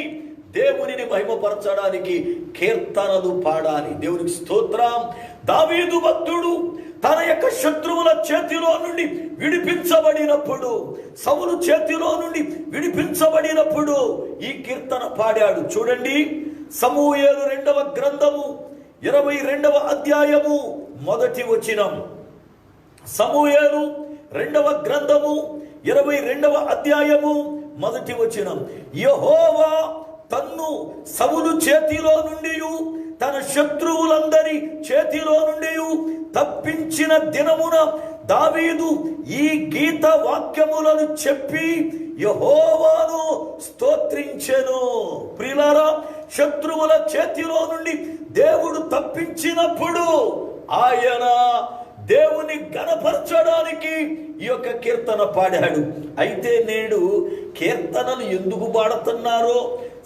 దేవునిని మహిమపరచడానికి కీర్తనలు పాడాలి. దేవునికి స్తోత్రం. దావీదు భక్తుడు తన యొక్క శత్రువుల చేతిలో నుండి విడిపించబడినప్పుడు, సౌలు చేతిలో నుండి విడిపించబడినప్పుడు ఈ కీర్తన పాడాడు. చూడండి, సమూయేలు 2వ గ్రంథము 22వ అధ్యాయము 1వ వచనం. సమూయేలు 2వ గ్రంథము 22వ అధ్యాయము 1వ వచనం. యెహోవా తన్ను సౌలు చేతిలో నుండి తన శత్రువులందరి చేతిలో నుండి తప్పించిన దినమున దావీదు ఈ గీత వాక్యములను చెప్పి యెహోవాను స్తోత్రించెను. ప్రియులారా, శత్రువుల చేతిలో నుండి దేవుడు తప్పించినప్పుడు ఆయన దేవుని గణపరచడానికి ఈ యొక్క కీర్తన పాడాడు. అయితే నేడు కీర్తనలు ఎందుకు పాడుతున్నారో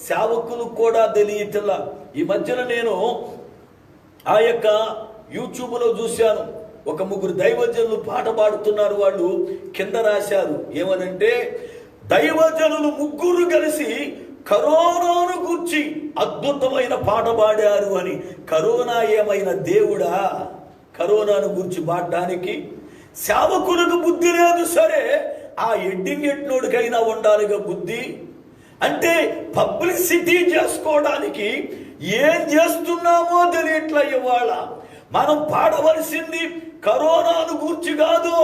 సేవకులు కూడా తెలియటలా. ఈ మధ్యన నేను ఆ యొక్క యూట్యూబ్లో చూశాను, ఒక ముగ్గురు దైవజనులు పాట పాడుతున్నారు. వాళ్ళు కింద రాశారు ఏమనంటే, దైవజనులు ముగ్గురు కలిసి కరోనాను గూర్చి అద్భుతమైన పాట పాడారు అని. కరోనా ఏమైనా దేవుడా కరోనాను గూర్చి పాడడానికి? సేవకులకు బుద్ధి లేదు, సరే ఆ ఎడ్డింగ్ ఎట్నోడికైనా ఉండాలిగా బుద్ధి. అంటే పబ్లిసిటీ చేసుకోవడానికి ఏం చేస్తున్నామో తెలియట్లా. ఇవాళ మనం పాడవలసింది కరోనాను గూర్చి కాదు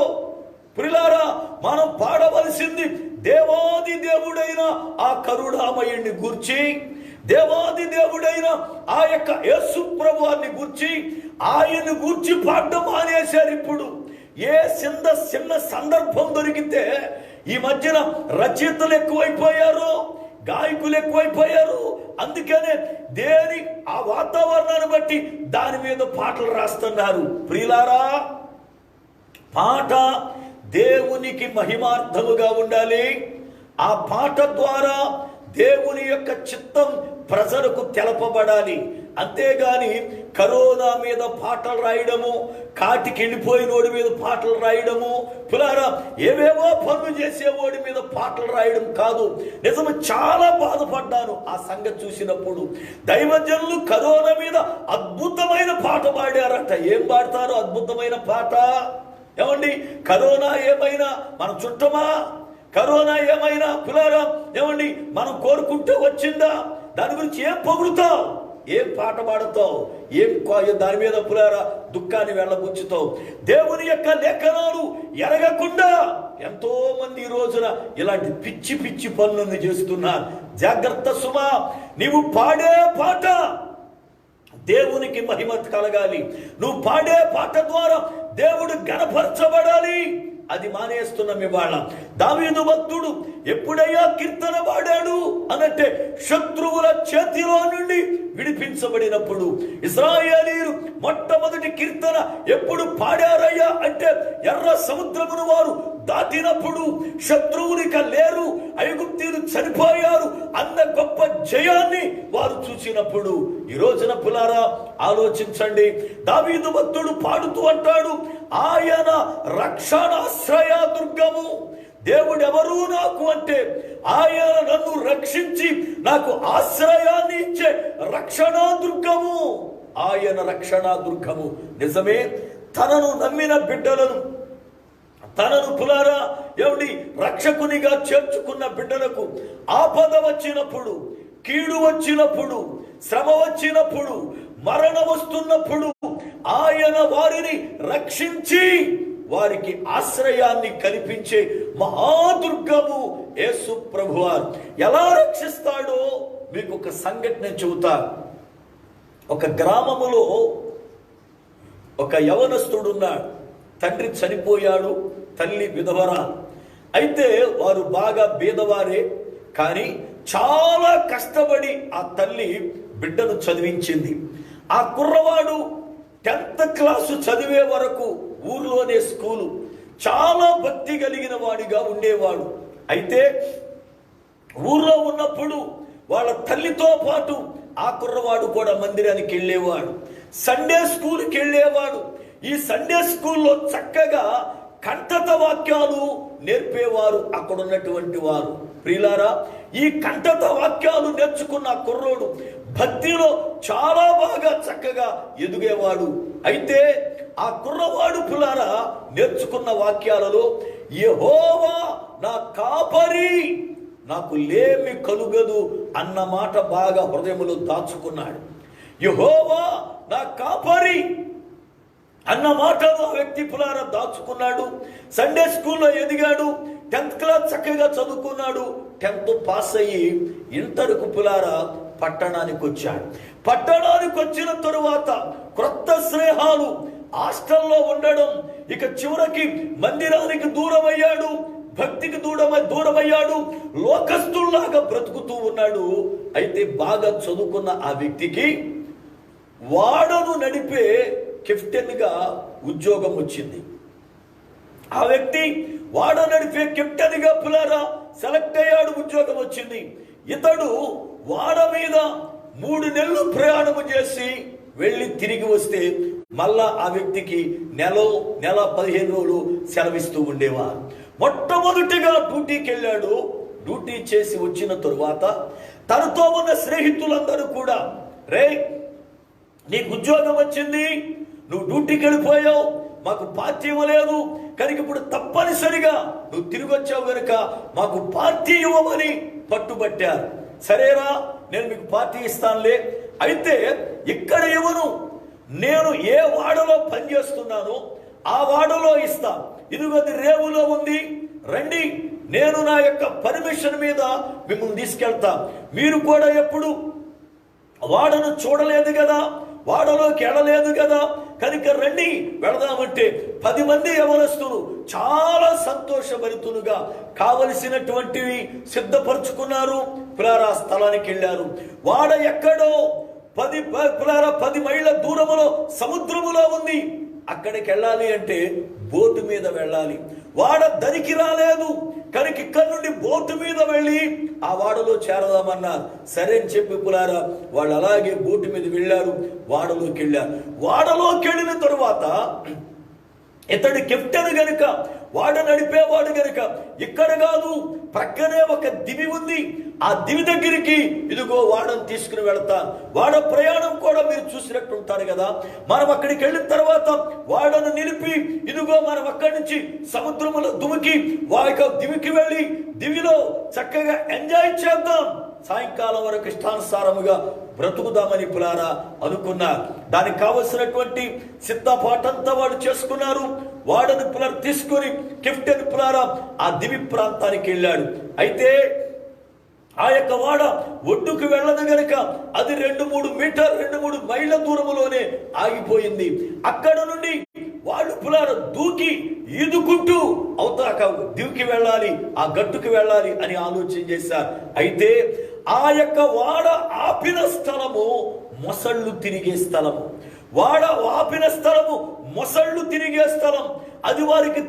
ప్రియులారా, మనం పాడవలసింది దేవాది దేవుడైన ఆ కరుణామయుణ్ణి గూర్చి, దేవాది దేవుడైన ఆ యొక్క యేసు ప్రభువాన్ని గూర్చి, ఆయన గూర్చి పాడడం మానేశారు. ఇప్పుడు ఏ చిన్న సందర్భం దొరికితే ఈ మధ్యన రచయితలు ఎక్కువైపోయారు, గాయకులు ఎక్కువైపోయారు. అందుకనే దేని ఆ వాతావరణాన్ని బట్టి దాని మీద పాటలు రాస్తున్నారు. ప్రియులారా, పాట దేవునికి మహిమార్థముగా ఉండాలి. ఆ పాట ద్వారా దేవుని యొక్క చిత్తం ప్రజలకు తెలపబడాలి. అంతేగాని కరోనా మీద పాటలు రాయడము, కాటికి వెళ్ళిపోయినోడి మీద పాటలు రాయడము, పులారా ఏవేవో పనులు చేసేవాడి మీద పాటలు రాయడం కాదు. నిజము, చాలా బాధపడ్డాను ఆ సంగతి చూసినప్పుడు. దైవజనులు కరోనా మీద అద్భుతమైన పాట పాడారట. ఏం పాడతారు అద్భుతమైన పాట? ఏమండి, కరోనా ఏమైనా మన చుట్టమా? కరోనా ఏమైనా పులారా ఏమండి మనం కోరుకుంటూ వచ్చిందా? దాని గురించి ఏం పొగుడుతావు, ఏం పాట పాడుతావు, ఏం దాని మీద పులారా దుఃఖాన్ని వెళ్ళబుచ్చుతావు? దేవుని యొక్క లేఖనాలు ఎరగకుండా ఎంతో మంది ఈ రోజున ఇలాంటి పిచ్చి పిచ్చి పనులను చేస్తున్నారు. జాగ్రత్త సుమా, నీవు పాడే పాట దేవునికి మహిమ కలగాలి. నువ్వు పాడే పాట ద్వారా దేవుడు గణపరచబడాలి. అది మానేస్తున్నాం ఇవాళ. దావీదు భక్తుడు ఎప్పుడయ్యా కీర్తన పాడాడు అనంటే శత్రువుల చేతిలో నుండి విడిపించబడినప్పుడు. ఇశ్రాయేలీయులు మొట్టమొదటి కీర్తన ఎప్పుడు పాడారయ్యా అంటే ఎర్ర సముద్రమును వారు దాటినప్పుడు, శత్రువులిక లేరు, ఐగుప్తీయులు చనిపోయారు అన్న గొప్ప జయాన్ని వారు చూసినప్పుడు. ఈ రోజున పులారా ఆలోచించండి, దావీదు భక్తుడు పాడుతూ అంటాడు, ఆయన రక్షణాశ్రయ దుర్గము. దేవుడు ఎవరు నాకు అంటే ఆయన నన్ను రక్షించి నాకు ఆశ్రయాన్ని ఇచ్చే రక్షణా దుర్గము. ఆయన రక్షణా దుర్గము. నిజమే, తనను నమ్మిన బిడ్డలను, తనను పులారా ఎవడి రక్షకునిగా చేర్చుకున్న బిడ్డలకు ఆపద వచ్చినప్పుడు, కీడు వచ్చినప్పుడు, శ్రమ వచ్చినప్పుడు, మరణం వస్తున్నప్పుడు ఆయన వారిని రక్షించి వారికి ఆశ్రయాన్ని కల్పించే మహాదుర్గము యేసు ప్రభువారు. ఎలా రక్షిస్తాడో మీకు ఒక సంఘటన చెబుతా. ఒక గ్రామములో ఒక యవనస్తుడు ఉన్నాడు. తండ్రి చనిపోయాడు, తల్లి విధవరా. అయితే వారు బాగా బీదవారే, కానీ చాలా కష్టపడి ఆ తల్లి బిడ్డను చదివించింది. ఆ కుర్రవాడు 10th క్లాసు చదివే వరకు ఊర్లోనే స్కూలు, చాలా భక్తి కలిగిన వాడిగా ఉండేవాడు. అయితే ఊర్లో ఉన్నప్పుడు వాళ్ళ తల్లితో పాటు ఆ కుర్రవాడు కూడా మందిరానికి వెళ్ళేవాడు, సండే స్కూల్కి వెళ్ళేవాడు. ఈ సండే స్కూల్లో చక్కగా కంఠత వాక్యాలు నేర్పేవారు అక్కడ ఉన్నటువంటి వారు. ప్రియులారా, ఈ కంఠత వాక్యాలు నేర్చుకున్న కుర్రోడు భక్తిలో చాలా బాగా చక్కగా ఎదిగేవాడు. అయితే ఆ కుర్రవాడు పిల్లారా నేర్చుకున్న వాక్యాలలో యెహోవా నా కాపరి, నాకు లేమి కలుగదు అన్న మాట బాగా హృదయంలో దాచుకున్నాడు. యెహోవా నా కాపరి అన్న మాటను ఆ వ్యక్తి పులారా దాచుకున్నాడు. సండే స్కూల్లో ఎదిగాడు, 10th క్లాస్ చక్కగా చదువుకున్నాడు, 10th పాస్ అయ్యి ఇంటర్కు పులారా పట్టణానికి వచ్చాడు. పట్టణానికి వచ్చిన తరువాత క్రొత్త స్నేహాలు, హాస్టల్లో ఉండడం, ఇక చివరికి మందిరానికి దూరమయ్యాడు, భక్తికి దూరమయ్యాడు, లోకస్తుల్లాగా బ్రతుకుతూ ఉన్నాడు. అయితే బాగా చదువుకున్న ఆ వ్యక్తికి వాడను నడిపే కెప్టెన్గా ఉద్యోగం వచ్చింది. ఆ వ్యక్తి వాడ నడిపే కెప్టెన్గా పులారా సెలెక్ట్ అయ్యాడు, ఉద్యోగం వచ్చింది. ఇతడు వాడ మీద 3 నెలలు ప్రయాణము చేసి వెళ్ళి తిరిగి వస్తే మళ్ళా ఆ వ్యక్తికి నెల 15 రోజులు సెలవిస్తూ ఉండేవారు. మొట్టమొదటిగా డ్యూటీకి వెళ్ళాడు. డ్యూటీ చేసి వచ్చిన తరువాత తనతో ఉన్న స్నేహితులందరూ కూడా, రే నీకు ఉద్యోగం వచ్చింది, నువ్వు డ్యూటీకి వెళ్ళిపోయావు, మాకు పార్టీ ఇవ్వలేదు కనుక ఇప్పుడు తప్పనిసరిగా నువ్వు తిరిగి వచ్చావు కనుక మాకు పార్టీ ఇవ్వమని పట్టుబట్టారు. సరేరా, నేను మీకు పార్టీ ఇస్తానులే, అయితే ఇక్కడ ఇవ్వను, నేను ఏ వాడలో పనిచేస్తున్నానో ఆ వాడలో ఇస్తా, ఇదిగోది రేవులో ఉంది, రండి, నేను నా యొక్క పర్మిషన్ మీద మిమ్మల్ని తీసుకెళ్తా. మీరు కూడా ఎప్పుడు వాడను చూడలేదు కదా, వాడలోకి వెళ్ళలేదు కదా, కనుక రండి వెళదామంటే 10 మంది యవనస్తులు చాలా సంతోషభరితులుగా కావలసినటువంటివి సిద్ధపరుచుకున్నారు. పులారా స్థలానికి వెళ్ళారు. వాడ ఎక్కడో 10 మైళ్ళ దూరములో సముద్రములో ఉంది. అక్కడికి వెళ్ళాలి అంటే బోటు మీద వెళ్ళాలి. వాడ దరికి రాలేదు కనుక ఇక్కడి నుండి బోటు మీద వెళ్ళి ఆ వాడలో చేరదామన్నారు. సరే అని చెప్పి పులారా వాళ్ళు అలాగే బోటు మీద వెళ్ళారు, వాడలోకి వెళ్ళారు. వాడలోకి వెళ్ళిన తరువాత ఇతడు కెప్టెన్ గనుక, వాడ నడిపేవాడు గనుక, ఇక్కడ కాదు ప్రక్కనే ఒక దివి ఉంది, ఆ దివి దగ్గరికి ఇదిగో వాడను తీసుకుని వెళతా. వాడ ప్రయాణం కూడా మీరు చూసినట్టు ఉంటారు కదా. మనం అక్కడికి వెళ్ళిన తర్వాత వాడను నిలిపి ఇదిగో మనం అక్కడి నుంచి సముద్రములో దుమికి దివికి వెళ్ళి దివిలో చక్కగా ఎంజాయ్ చేద్దాం, సాయంకాలం వరకు ఇష్టానుసారముగా బ్రతుకుదామని పులారా అనుకున్నారు. దానికి కావలసినటువంటి సిద్ధపాటంతా వాడు చేసుకున్నారు. వాడని పులార తీసుకొని కెప్టెన్ పులారా ఆ దివి ప్రాంతానికి వెళ్ళాడు. అయితే ఆ యొక్క వాడ ఒడ్డుకు వెళ్ళదు గనుక అది 2-3 మైళ్ళ దూరములోనే ఆగిపోయింది. అక్కడ నుండి వాళ్ళు పులార దూకి ఈదుకుంటూ అవుతాక దివికి వెళ్ళాలి, ఆ గట్టుకు వెళ్ళాలి అని ఆలోచన చేశారు. అయితే ఆ యొక్క వాడ ఆపిన స్థలము మొసళ్ళు తిరిగే స్థలము. వాడ ఆపిన స్థలము మొసళ్ళు తిరిగే స్థలం. అది వారికి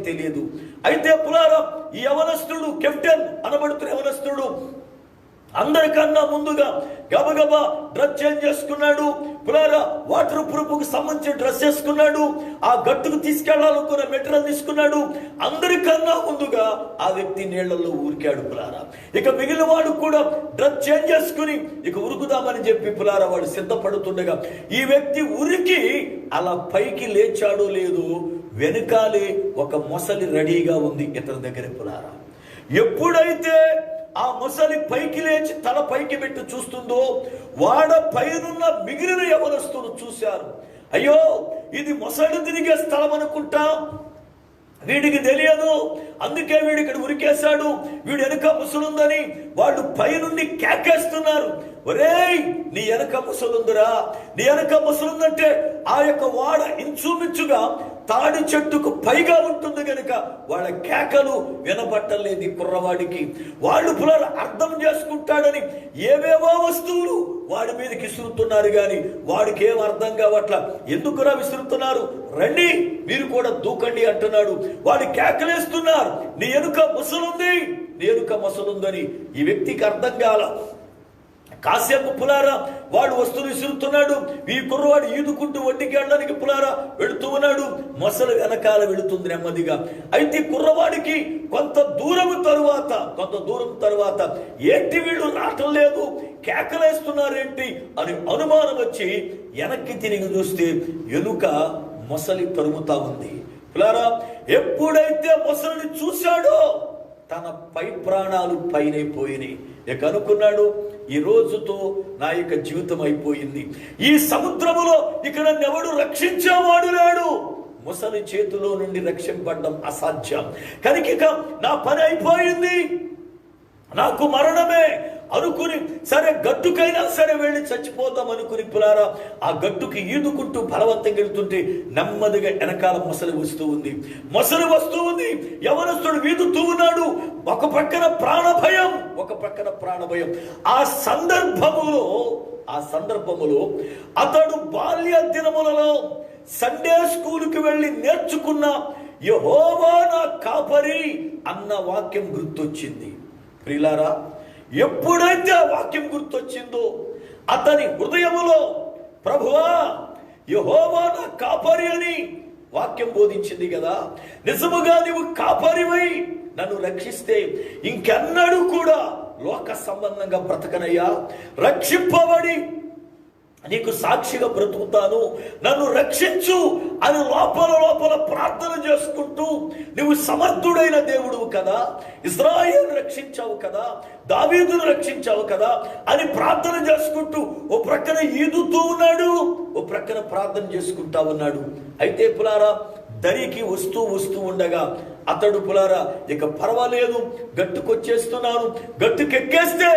తెలియదు. అయితే పులారా ఈ యవనస్తుడు, కెప్టెన్ అనబడుతున్న యవనస్తుడు అందరికన్నా ముందుగా గబగబా డ్రెస్ చేంజ్ చేసుకున్నాడు. పులారా వాటర్ ప్రూఫ్కు సంబంధించిన డ్రెస్ వేసుకున్నాడు. ఆ గట్టుకు తీసుకెళ్లాలనుకున్న మెటీరియల్ తీసుకున్నాడు. అందరికన్నా ముందుగా ఆ వ్యక్తి నీళ్లలో ఊరికాడు పులారా. ఇక మిగిలిన వాడు కూడా డ్రెస్ చేంజ్ చేసుకుని ఇక ఉరుకుదామని చెప్పి పులారా వాడు సిద్ధపడుతుండగా ఈ వ్యక్తి ఉరికి అలా పైకి లేచాడో లేదు, వెనుకాలే ఒక మొసలి రెడీగా ఉంది ఇతని దగ్గర పులారా. ఎప్పుడైతే ఆ మొసలి పైకి లేచి తల పైకి పెట్టి చూస్తుందో వాడ పైనున్న మిగిలిన యవనస్తులు చూశారు. అయ్యో ఇది మొసలి తిరిగే స్థలం అనుకుంటా, వీడికి తెలియదు, అందుకే వీడు ఇక్కడ ఉరికేశాడు, వీడు వెనక ముసలుందని వాళ్ళు పైనుండి కేకేస్తున్నారు. ఒరేయ్ నీ వెనక ముసలుందిరా, నీ వెనక ముసలుందంటే ఆ యొక్క వాడ ఇంచుమించుగా తాడి చెట్టుకు పైగా ఉంటుంది కనుక వాళ్ళ కేకలు వినబట్టలేదు కుర్రవాడికి. వాళ్ళు పులారా అర్థం చేసుకుంటాడని ఏవేవో వస్తువులు వాడి మీదకి విసురుతున్నారు కానీ వాడికి ఏం అర్థం కావట్లా. ఎందుకురా విసురుతున్నారు, రండి మీరు కూడా దూకండి అంటున్నాడు. వాడు కేకలేస్తున్నారు, నీ ఎనుక ముసలుంది, నీ ఎనుక ముసలుందని. ఈ వ్యక్తికి అర్థం కాల. కాసేపు పులారా వాడు వస్తువులు విసురుతున్నాడు. ఈ కుర్రవాడు ఈదుకుంటూ ఒడ్డుకి వెళ్ళడానికి పులారా వెళుతూ ఉన్నాడు. మొసలు వెనకాల వెళుతుంది నెమ్మదిగా. అయితే కుర్రవాడికి కొంత దూరం తరువాత ఏంటి వీళ్ళు రావటం లేదు, కేకలేస్తున్నారేంటి అని అనుమానం వచ్చి వెనక్కి తిరిగి చూస్తే ఎలుక మొసలి తరుముతా ఉంది. పులారా ఎప్పుడైతే మొసలిని చూశాడో తన పై ప్రాణాలు పైనైపోయినాయి. ఇక అనుకున్నాడు, ఈ రోజుతో నా యొక్క జీవితం అయిపోయింది. ఈ సముద్రములో ఇక నన్ను ఎవడు రక్షించేవాడు లేడు, ముసలి చేతిలో నుండి రక్షింపడం అసాధ్యం. కనుక ఇక నా పని అయిపోయింది, నాకు మరణమే అనుకుని సరే గట్టుకైనా సరే వెళ్ళి చచ్చిపోతాం అనుకుని పులారా ఆ గట్టుకి ఈదుకుంటూ బలవంతంగా వెళ్తుంటే నెమ్మదిగా వెనకాల మొసలి వస్తూ ఉంది. యవనస్తుడు వీదుతూ ఉన్నాడు. ఒక ప్రక్కన ప్రాణభయం. ఆ సందర్భములో అతడు బాల్య దినములలో సండే స్కూల్కి వెళ్ళి నేర్చుకున్న యెహోవా నా కాపరి అన్న వాక్యం గుర్తొచ్చింది. ప్రియులారా, ఎప్పుడైతే ఆ వాక్యం గుర్తొచ్చిందో అతని హృదయములో ప్రభువా యెహోవా నా కాపరి అని వాక్యం బోధించింది కదా, నిజముగా నీవు కాపరివై నన్ను రక్షిస్తే ఇంకెన్నడూ కూడా లోక సంబంధంగా బ్రతకనయ్యా, రక్షింపబడి నీకు సాక్షిగా బ్రతుకుతాను, నన్ను రక్షించు అని లోపల ప్రార్థన చేసుకుంటూ నువ్వు సమర్థుడైన దేవుడువు కదా, ఇశ్రాయేలు రక్షించావు కదా, దావీదును రక్షించావు కదా అని ప్రార్థన చేసుకుంటూ ఓ ప్రక్కన ఈదుతూ ఉన్నాడు, ఓ ప్రక్కన ప్రార్థన చేసుకుంటా ఉన్నాడు. అయితే పులారా దరికి వస్తూ ఉండగా అతడు పులారా ఇక పర్వాలేదు, గట్టుకొచ్చేస్తున్నాను, గట్టుకెక్కేస్తే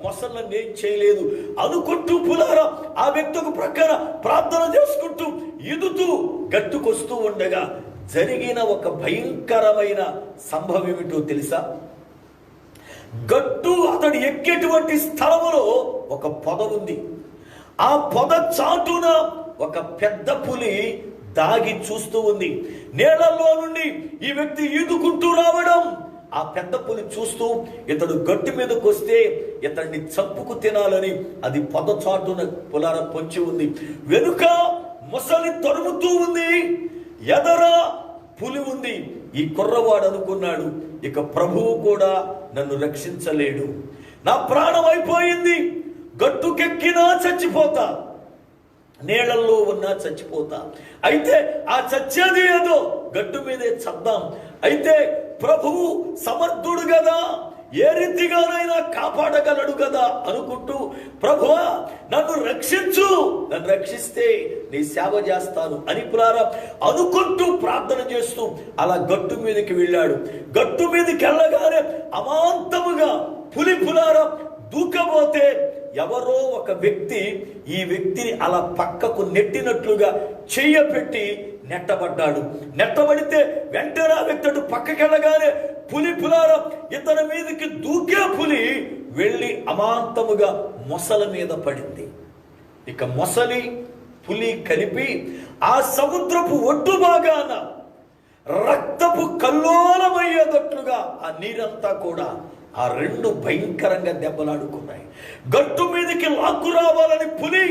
మొసళ్ళని ఏం చేయలేదు అనుకుంటూ పులారా ఆ వ్యక్తికి ప్రక్కన ప్రార్థన చేసుకుంటూ ఈదుతూ గట్టుకొస్తూ ఉండగా జరిగిన ఒక భయంకరమైన సంభవం ఏమిటో తెలుసా? గట్టు అతడు ఎక్కేటువంటి స్థలములో ఒక పొద ఉంది. ఆ పొద చాటున ఒక పెద్ద పులి దాగి చూస్తూ ఉంది. నీళ్ళల్లో నుండి ఈ వ్యక్తి ఈదుకుంటూ రావడం ఆ పెద్ద పులి చూస్తూ ఇతడు గట్టు మీదకి వస్తే ఇతడిని చంపుకు తినాలని అది పొద చాటున పులార పొంచి ఉంది. వెనుక మొసలి తరుముతూ ఉంది, ఎదర పులి ఉంది. ఈ కుర్రవాడు అనుకున్నాడు, ఇక ప్రభువు కూడా నన్ను రక్షించలేడు, నా ప్రాణం అయిపోయింది, గట్టుకెక్కినా చచ్చిపోతా, నీళ్ళల్లో ఉన్నా చచ్చిపోతా, అయితే ఆ చచ్చేది ఏదో గట్టు మీదే చద్దాం, అయితే ప్రభువు సమర్థుడు కదా, ఏ రీతిగానైనా కాపాడగలడు కదా అనుకుంటూ ప్రభువా నన్ను రక్షించు, నన్ను రక్షిస్తే నీ సేవ చేస్తాను అని పులారా అనుకుంటూ ప్రార్థన చేస్తూ అలా గట్టు మీదకి వెళ్ళాడు. గట్టు మీదకి వెళ్ళగానే అమాంతముగా పులి పులారా దూకబోతే ఎవరో ఒక వ్యక్తి ఈ వ్యక్తిని అలా పక్కకు నెట్టినట్లుగా చెయ్యపెట్టి నెట్టబడ్డాడు. నెట్టబడితే వెంటనే ఆ వ్యక్తుడు పక్కకెళ్ళగానే పులి పులార ఇతని మీదకి దూకే పులి వెళ్ళి అమాంతముగా మొసల మీద పడింది. ఇక మొసలి పులి కలిపి ఆ సముద్రపు ఒడ్డు భాగాన రక్తపు కల్లోలమయ్యేటట్లుగా ఆ నీరంతా కూడా ఆ రెండు భయంకరంగా దెబ్బలాడుకున్నాయి. గట్టు మీదకి లాక్కు రావాలని పులి,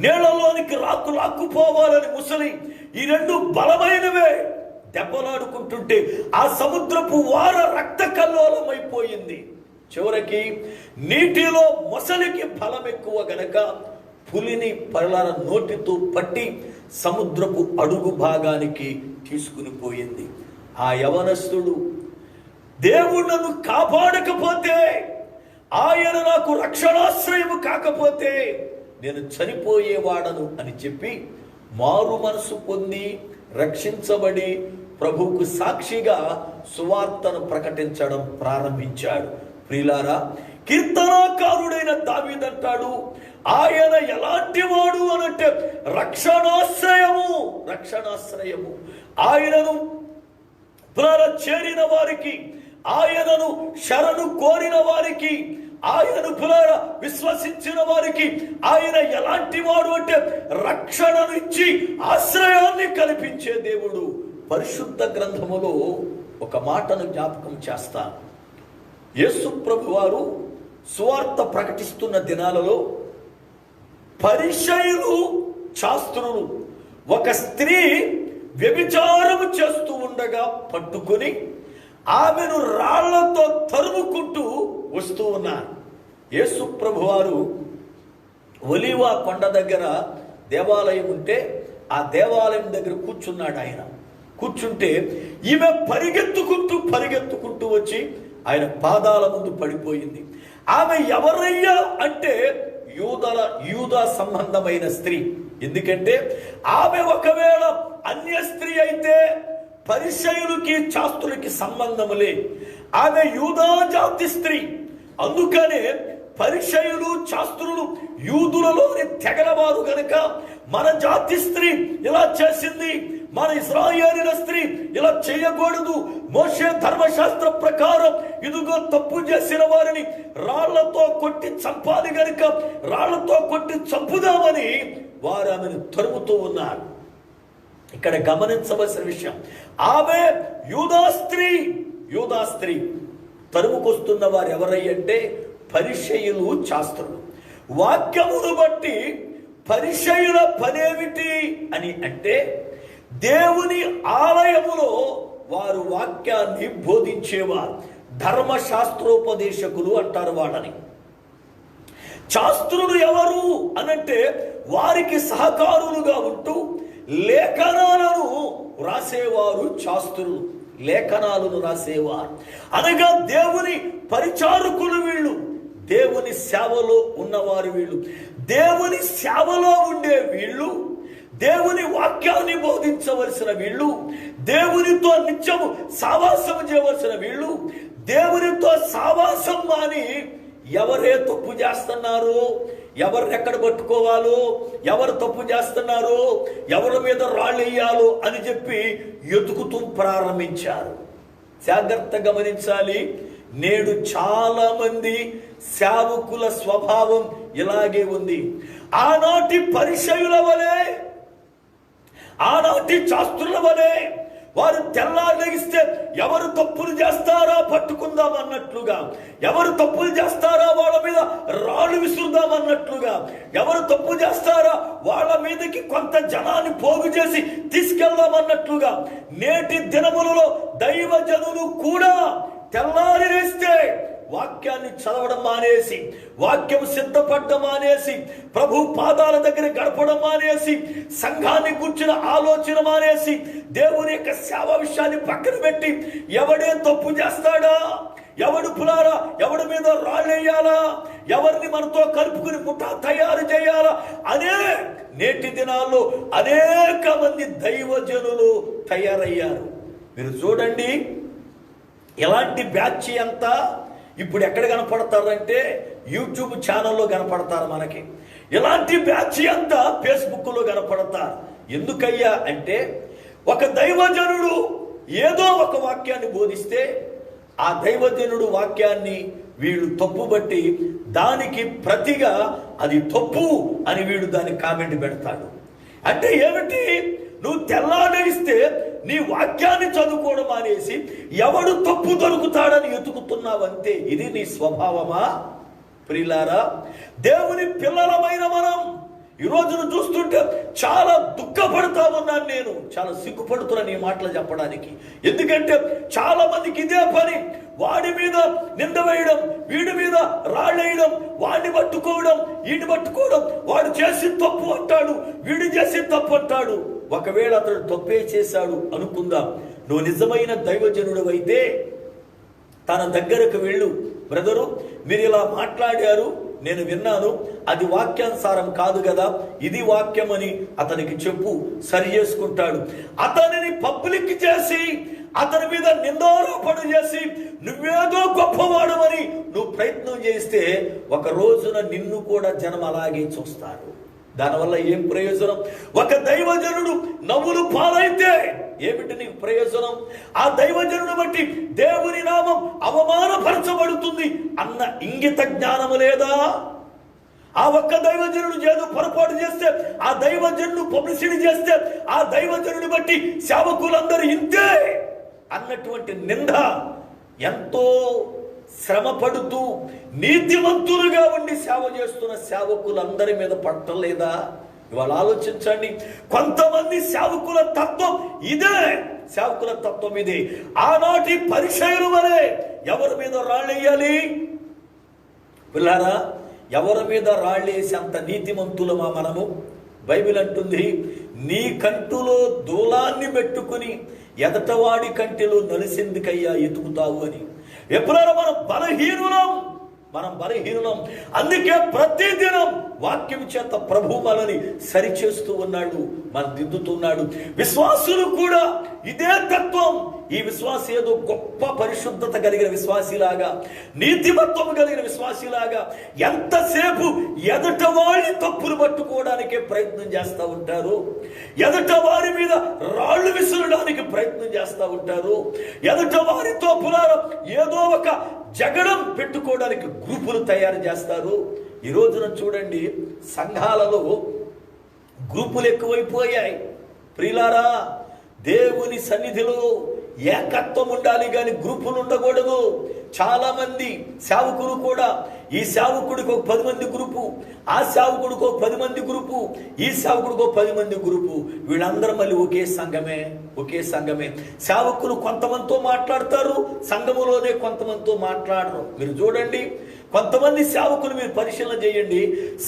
నీళ్ళలోనికి లాక్కుపోవాలని ముసలి, ఈ రెండు బలమైనవే దెబ్బలాడుకుంటుంటే ఆ సముద్రపు వార రక్త కల్లోలమైపోయింది. చివరికి నీటిలో మొసలికి బలం ఎక్కువ గనక పులిని పరలార నోటితో పట్టి సముద్రపు అడుగు భాగానికి తీసుకుని పోయింది. ఆ యవనస్తుడు దేవుడు నన్ను కాపాడకపోతే, ఆయన నాకు రక్షణాశ్రయము కాకపోతే నేను చనిపోయేవాడను అని చెప్పి మారు మనసు పొంది రక్షించబడి ప్రభువుకు సాక్షిగా సువార్తను ప్రకటించడం ప్రారంభించాడు. ప్రియులారా, కీర్తనాకారుడైన దావీదంటాడు, ఆయన ఎలాంటి వాడు అనంటే రక్షణాశ్రయము. ఆయనను చేరిన వారికి, ఆయనను శరణు కోరిన వారికి, ఆయనను విశ్వసించిన వారికి ఆయన ఎలాంటి వాడు అంటే రక్షణను ఇచ్చి ఆశ్రయాన్ని కల్పించే దేవుడు. పరిశుద్ధ గ్రంథములో ఒక మాటను జ్ఞాపకం చేస్తాను. యేసు ప్రభు వారు సువార్త ప్రకటిస్తున్న దినాలలో పరిసయ్యులు, శాస్త్రులు ఒక స్త్రీ వ్యభిచారము చేస్తూ ఉండగా పట్టుకొని ఆమెను రాళ్లతో తరుముకుంటూ వస్తూ ఉన్నారు. యేసు ప్రభు వారు ఒలీవ కొండ దగ్గర దేవాలయం ఉంటే ఆ దేవాలయం దగ్గర కూర్చున్నాడు. ఆయన కూర్చుంటే ఈమె పరిగెత్తుకుంటూ వచ్చి ఆయన పాదాల ముందు పడిపోయింది. ఆమె ఎవరయ్యా అంటే యూదా సంబంధమైన స్త్రీ. ఎందుకంటే ఆమె ఒకవేళ అన్య స్త్రీ అయితే పరిసయ్యులకి శాస్త్రులకి సంబంధం లేదు. ఆమె యూదా జాతి స్త్రీ. అందుకనే పరిసయ్యులు శాస్త్రులు యూదులలోని తెగలవారు గనుక మన జాతి స్త్రీ ఇలా చేసింది, మన ఇశ్రాయేలీయుల స్త్రీ ఇలా చేయకూడదు, మోషే ధర్మశాస్త్ర ప్రకారం ఇదిగో తప్పు చేసిన వారిని రాళ్లతో కొట్టి చంపాలి గనుక రాళ్లతో కొట్టి చంపుదామని వారు ఆమెను తరుముతూ ఉన్నారు. ఇక్కడ గమనించవలసిన విషయం, ఆమె యూదా స్త్రీ. తరుముకొస్తున్న వారు ఎవరయ్యంటే పరిసయ్యులు శాస్త్రులు. వాక్యమును బట్టి పరిసయ్యుల పనేమిటి అని అంటే, దేవుని ఆలయములో వారు వాక్యాన్ని బోధించేవారు. ధర్మశాస్త్రోపదేశకులు అంటారు వాళ్ళని. శాస్త్రులు ఎవరు అనంటే వారికి సహకారులుగా ఉంటూ లేఖనాలను రాసేవారు శాస్త్రులు. లేఖనాలను రాసేవారు అనగా దేవుని పరిచారకులు వీళ్ళు, దేవుని సేవలో ఉన్నవారు వీళ్ళు. దేవుని సేవలో ఉండే వీళ్ళు, దేవుని వాక్యాన్ని బోధించవలసిన వీళ్ళు, దేవునితో నిత్యము సావాసం చేయవలసిన వీళ్ళు, దేవునితో సావాసం మాని ఎవరే తప్పు చేస్తున్నారు, ఎవరిని ఎక్కడ పట్టుకోవాలో, ఎవరు తప్పు చేస్తున్నారు, ఎవరి మీద రాళ్ళు వేయాలో అని చెప్పి ఎతుకుతూ ప్రారంభించారు. జాగ్రత్త గమనించాలి. నేడు చాలా మంది సేవకుల స్వభావం ఇలాగే ఉంది. ఆనాటి పరిసయ్యుల వలె, ఆనాటి శాస్త్రుల వలె వారు తెల్లారిస్తే ఎవరు తప్పులు చేస్తారా పట్టుకుందాం అన్నట్లుగా, ఎవరు తప్పులు చేస్తారా వాళ్ళ మీద రాళ్ళు విసురుదాం అన్నట్లుగా, ఎవరు తప్పు చేస్తారా వాళ్ళ మీదకి కొంత జనాన్ని పోగు చేసి తీసుకెళ్దాం అన్నట్లుగా నేటి దినములలో దైవజనులు కూడా తెల్లారి వేస్తే వాక్యాన్ని చదవడం మానేసి, వాక్యం సిద్ధపడడం మానేసి, ప్రభు పాదాల దగ్గర గడపడం మానేసి, సంఘాన్ని కూర్చున్న ఆలోచన మానేసి, దేవుని యొక్క సేవ విషయాన్ని పక్కన పెట్టి ఎవడే తప్పు చేస్తాడా, ఎవడు పులారా, ఎవడి మీద రాళ్ళేయాలా, ఎవరిని మనతో కలుపుకుని ముఠా తయారు చేయాలా అనే నేటి దినాల్లో అనేక మంది దైవజనులు తయారయ్యారు. మీరు చూడండి, ఎలాంటి బ్యాచ్ అంతా ఇప్పుడు ఎక్కడ కనపడతారంటే యూట్యూబ్ ఛానల్లో కనపడతారు. మనకి ఇలాంటి బ్యాచ్ అంతా ఫేస్బుక్లో కనపడతారు. ఎందుకయ్యా అంటే, ఒక దైవజనుడు ఏదో ఒక వాక్యాన్ని బోధిస్తే ఆ దైవజనుడు వాక్యాన్ని వీళ్ళు తప్పుబట్టి దానికి ప్రతిగా అది తప్పు అని వీడు దానికి కామెంట్ పెడతాడు. అంటే ఏమిటి, నువ్వు తెల్లారిస్తే నీ వాక్యాన్ని చదువుకోవడం అనేసి ఎవడు తప్పు దొరుకుతాడని ఎతుకుతున్నావంతే. ఇది నీ స్వభావమా? ప్రియులారా, దేవుని పిల్లలమైన మనం ఈ రోజును చూస్తుంటే చాలా దుఃఖపడతా ఉన్నాను. నేను చాలా సిగ్గుపడుతున్నాను ఈ మాటలు చెప్పడానికి. ఎందుకంటే చాలా మందికి ఇదే పని. వాడి మీద నింద వేయడం, వీడి మీద రాళ్ళేయడం, వాడిని పట్టుకోవడం, వీడిని పట్టుకోవడం. వాడు చేసి తప్పు అంటాడు, వీడు చేసి తప్పు అంటాడు. ఒకవేళ అతడు తప్పే చేశాడు అనుకుందాం, నువ్వు నిజమైన దైవజనుడు అయితే తన దగ్గరకు వెళ్ళు. బ్రదరు, మీరు ఇలా మాట్లాడారు, నేను విన్నాను, అది వాక్యానుసారం కాదు కదా, ఇది వాక్యం అని అతనికి చెప్పు, సరి చేసుకుంటాడు. అతనిని పబ్లిక్ చేసి అతని మీద నిందారోపణ చేసి నువ్వేదో గొప్పవాడమని నువ్వు ప్రయత్నం చేస్తే ఒక రోజున నిన్ను కూడా జనం అలాగే చూస్తారు. దానివల్ల ఏం ప్రయోజనం? ఒక దైవజనుడు నవ్వులు పాలైతే ఏమిటి నీకు ప్రయోజనం? ఆ దైవజనుడు బట్టి దేవుని నామం అవమానపరచబడుతుంది అన్న ఇంగిత జ్ఞానము లేదా? ఆ ఒక్క దైవజనుడు ఏదో పొరపాటు చేస్తే, ఆ దైవజనుడు పబ్లిసిటీ చేస్తే, ఆ దైవజనుడిని బట్టి సేవకులందరూ ఇంతే అన్నటువంటి నింద ఎంతో శ్రమ పడుతూ నీతివంతులుగా ఉండి సేవ చేస్తున్న సేవకులందరి మీద పట్టలేదా? ఇవాళ ఆలోచించండి. కొంతమంది సేవకుల తత్వం ఇదే, సేవకుల తత్వం ఇదే. ఆనాటి పరిసయ్యుల వలె ఎవరి మీద రాళ్ళేయాలి? పిల్లారా, ఎవరి మీద రాళ్ళేసి అంత నీతిమంతులమా మనము? బైబిల్ అంటుంది, నీ కంటిలో దూలాన్ని పెట్టుకుని ఎదటవాడి కంటిలో నలిసిందికయ్యా ఎతుకుతావు అని. ఎప్పుడైనా మనం బలహీనులం, మనం బలహీనం. అందుకే ప్రతిదినం వాక్యం చేత ప్రభు మనల్ని సరిచేస్తూ ఉన్నాడు, మనం దిద్దుతున్నాడు. విశ్వాసులు కూడా ఇదే తత్వం. ఈ విశ్వాసి ఏదో గొప్ప పరిశుద్ధత కలిగిన విశ్వాసిలాగా, నీతిమత్వం కలిగిన విశ్వాసిలాగా ఎంతసేపు ఎదుట వారి తప్పులు పట్టుకోవడానికే ప్రయత్నం చేస్తూ ఉంటారు, ఎదుట వారి మీద రాళ్లు విసరడానికి ప్రయత్నం చేస్తూ ఉంటారు, ఎదుట వారితో పురారం ఏదో ఒక జగడం పెట్టుకోవడానికి గ్రూపులు తయారు చేస్తారు. ఈ రోజున చూడండి, సంఘాలలో గ్రూపులు ఎక్కువైపోయాయి. ప్రియులారా, దేవుని సన్నిధిలో ఏకత్వం ఉండాలి కానీ గ్రూపులు ఉండకూడదు. చాలా మంది సేవకులు కూడా, ఈ సేవకుడికి ఒక 10 మంది గ్రూపు, ఆ సేవకుడికి ఒక 10 మంది గ్రూపు, ఈ సేవకుడికి ఒక 10 మంది గ్రూపు. వీళ్ళందరూ మళ్ళీ ఒకే సంఘమే. సేవకులు కొంతమందితో మాట్లాడతారు, సంఘములోనే కొంతమందితో మాట్లాడరు. మీరు చూడండి, కొంతమంది సేవకులు మీరు పరిశీలన చేయండి,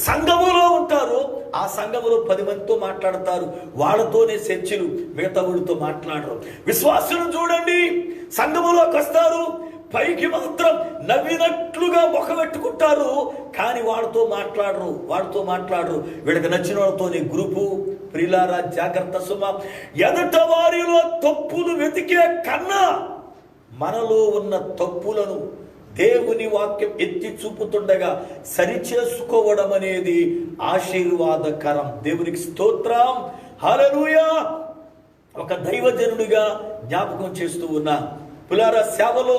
సంఘములో ఉంటారు, ఆ సంఘములో 10 మందితో మాట్లాడతారు, వాళ్ళతోనే చర్చలు, మిగతా వాళ్ళతో మాట్లాడరు. విశ్వాసులను చూడండి, సంఘములోకి వస్తారు, పైకి మాత్రం నవ్వినట్లుగా ముఖమెట్టుకుంటారు, కానీ వాళ్ళతో మాట్లాడరు. వీళ్ళకి నచ్చిన వాళ్ళతోనే గ్రూపు. ప్రియులారా, జాగ్రత్త సుమ. ఎదుట వారిలో తప్పులు వెతికే కన్నా మనలో ఉన్న తప్పులను దేవుని వాక్యం ఎత్తి చూపుతుండగా సరిచేసుకోవడం అనేది ఆశీర్వాదకరం. దేవునికి స్తోత్రం, హల్లెలూయా. ఒక దైవజనుడిగా జ్ఞాపకం చేస్తూ ఉన్నా, పులారా, సేవలో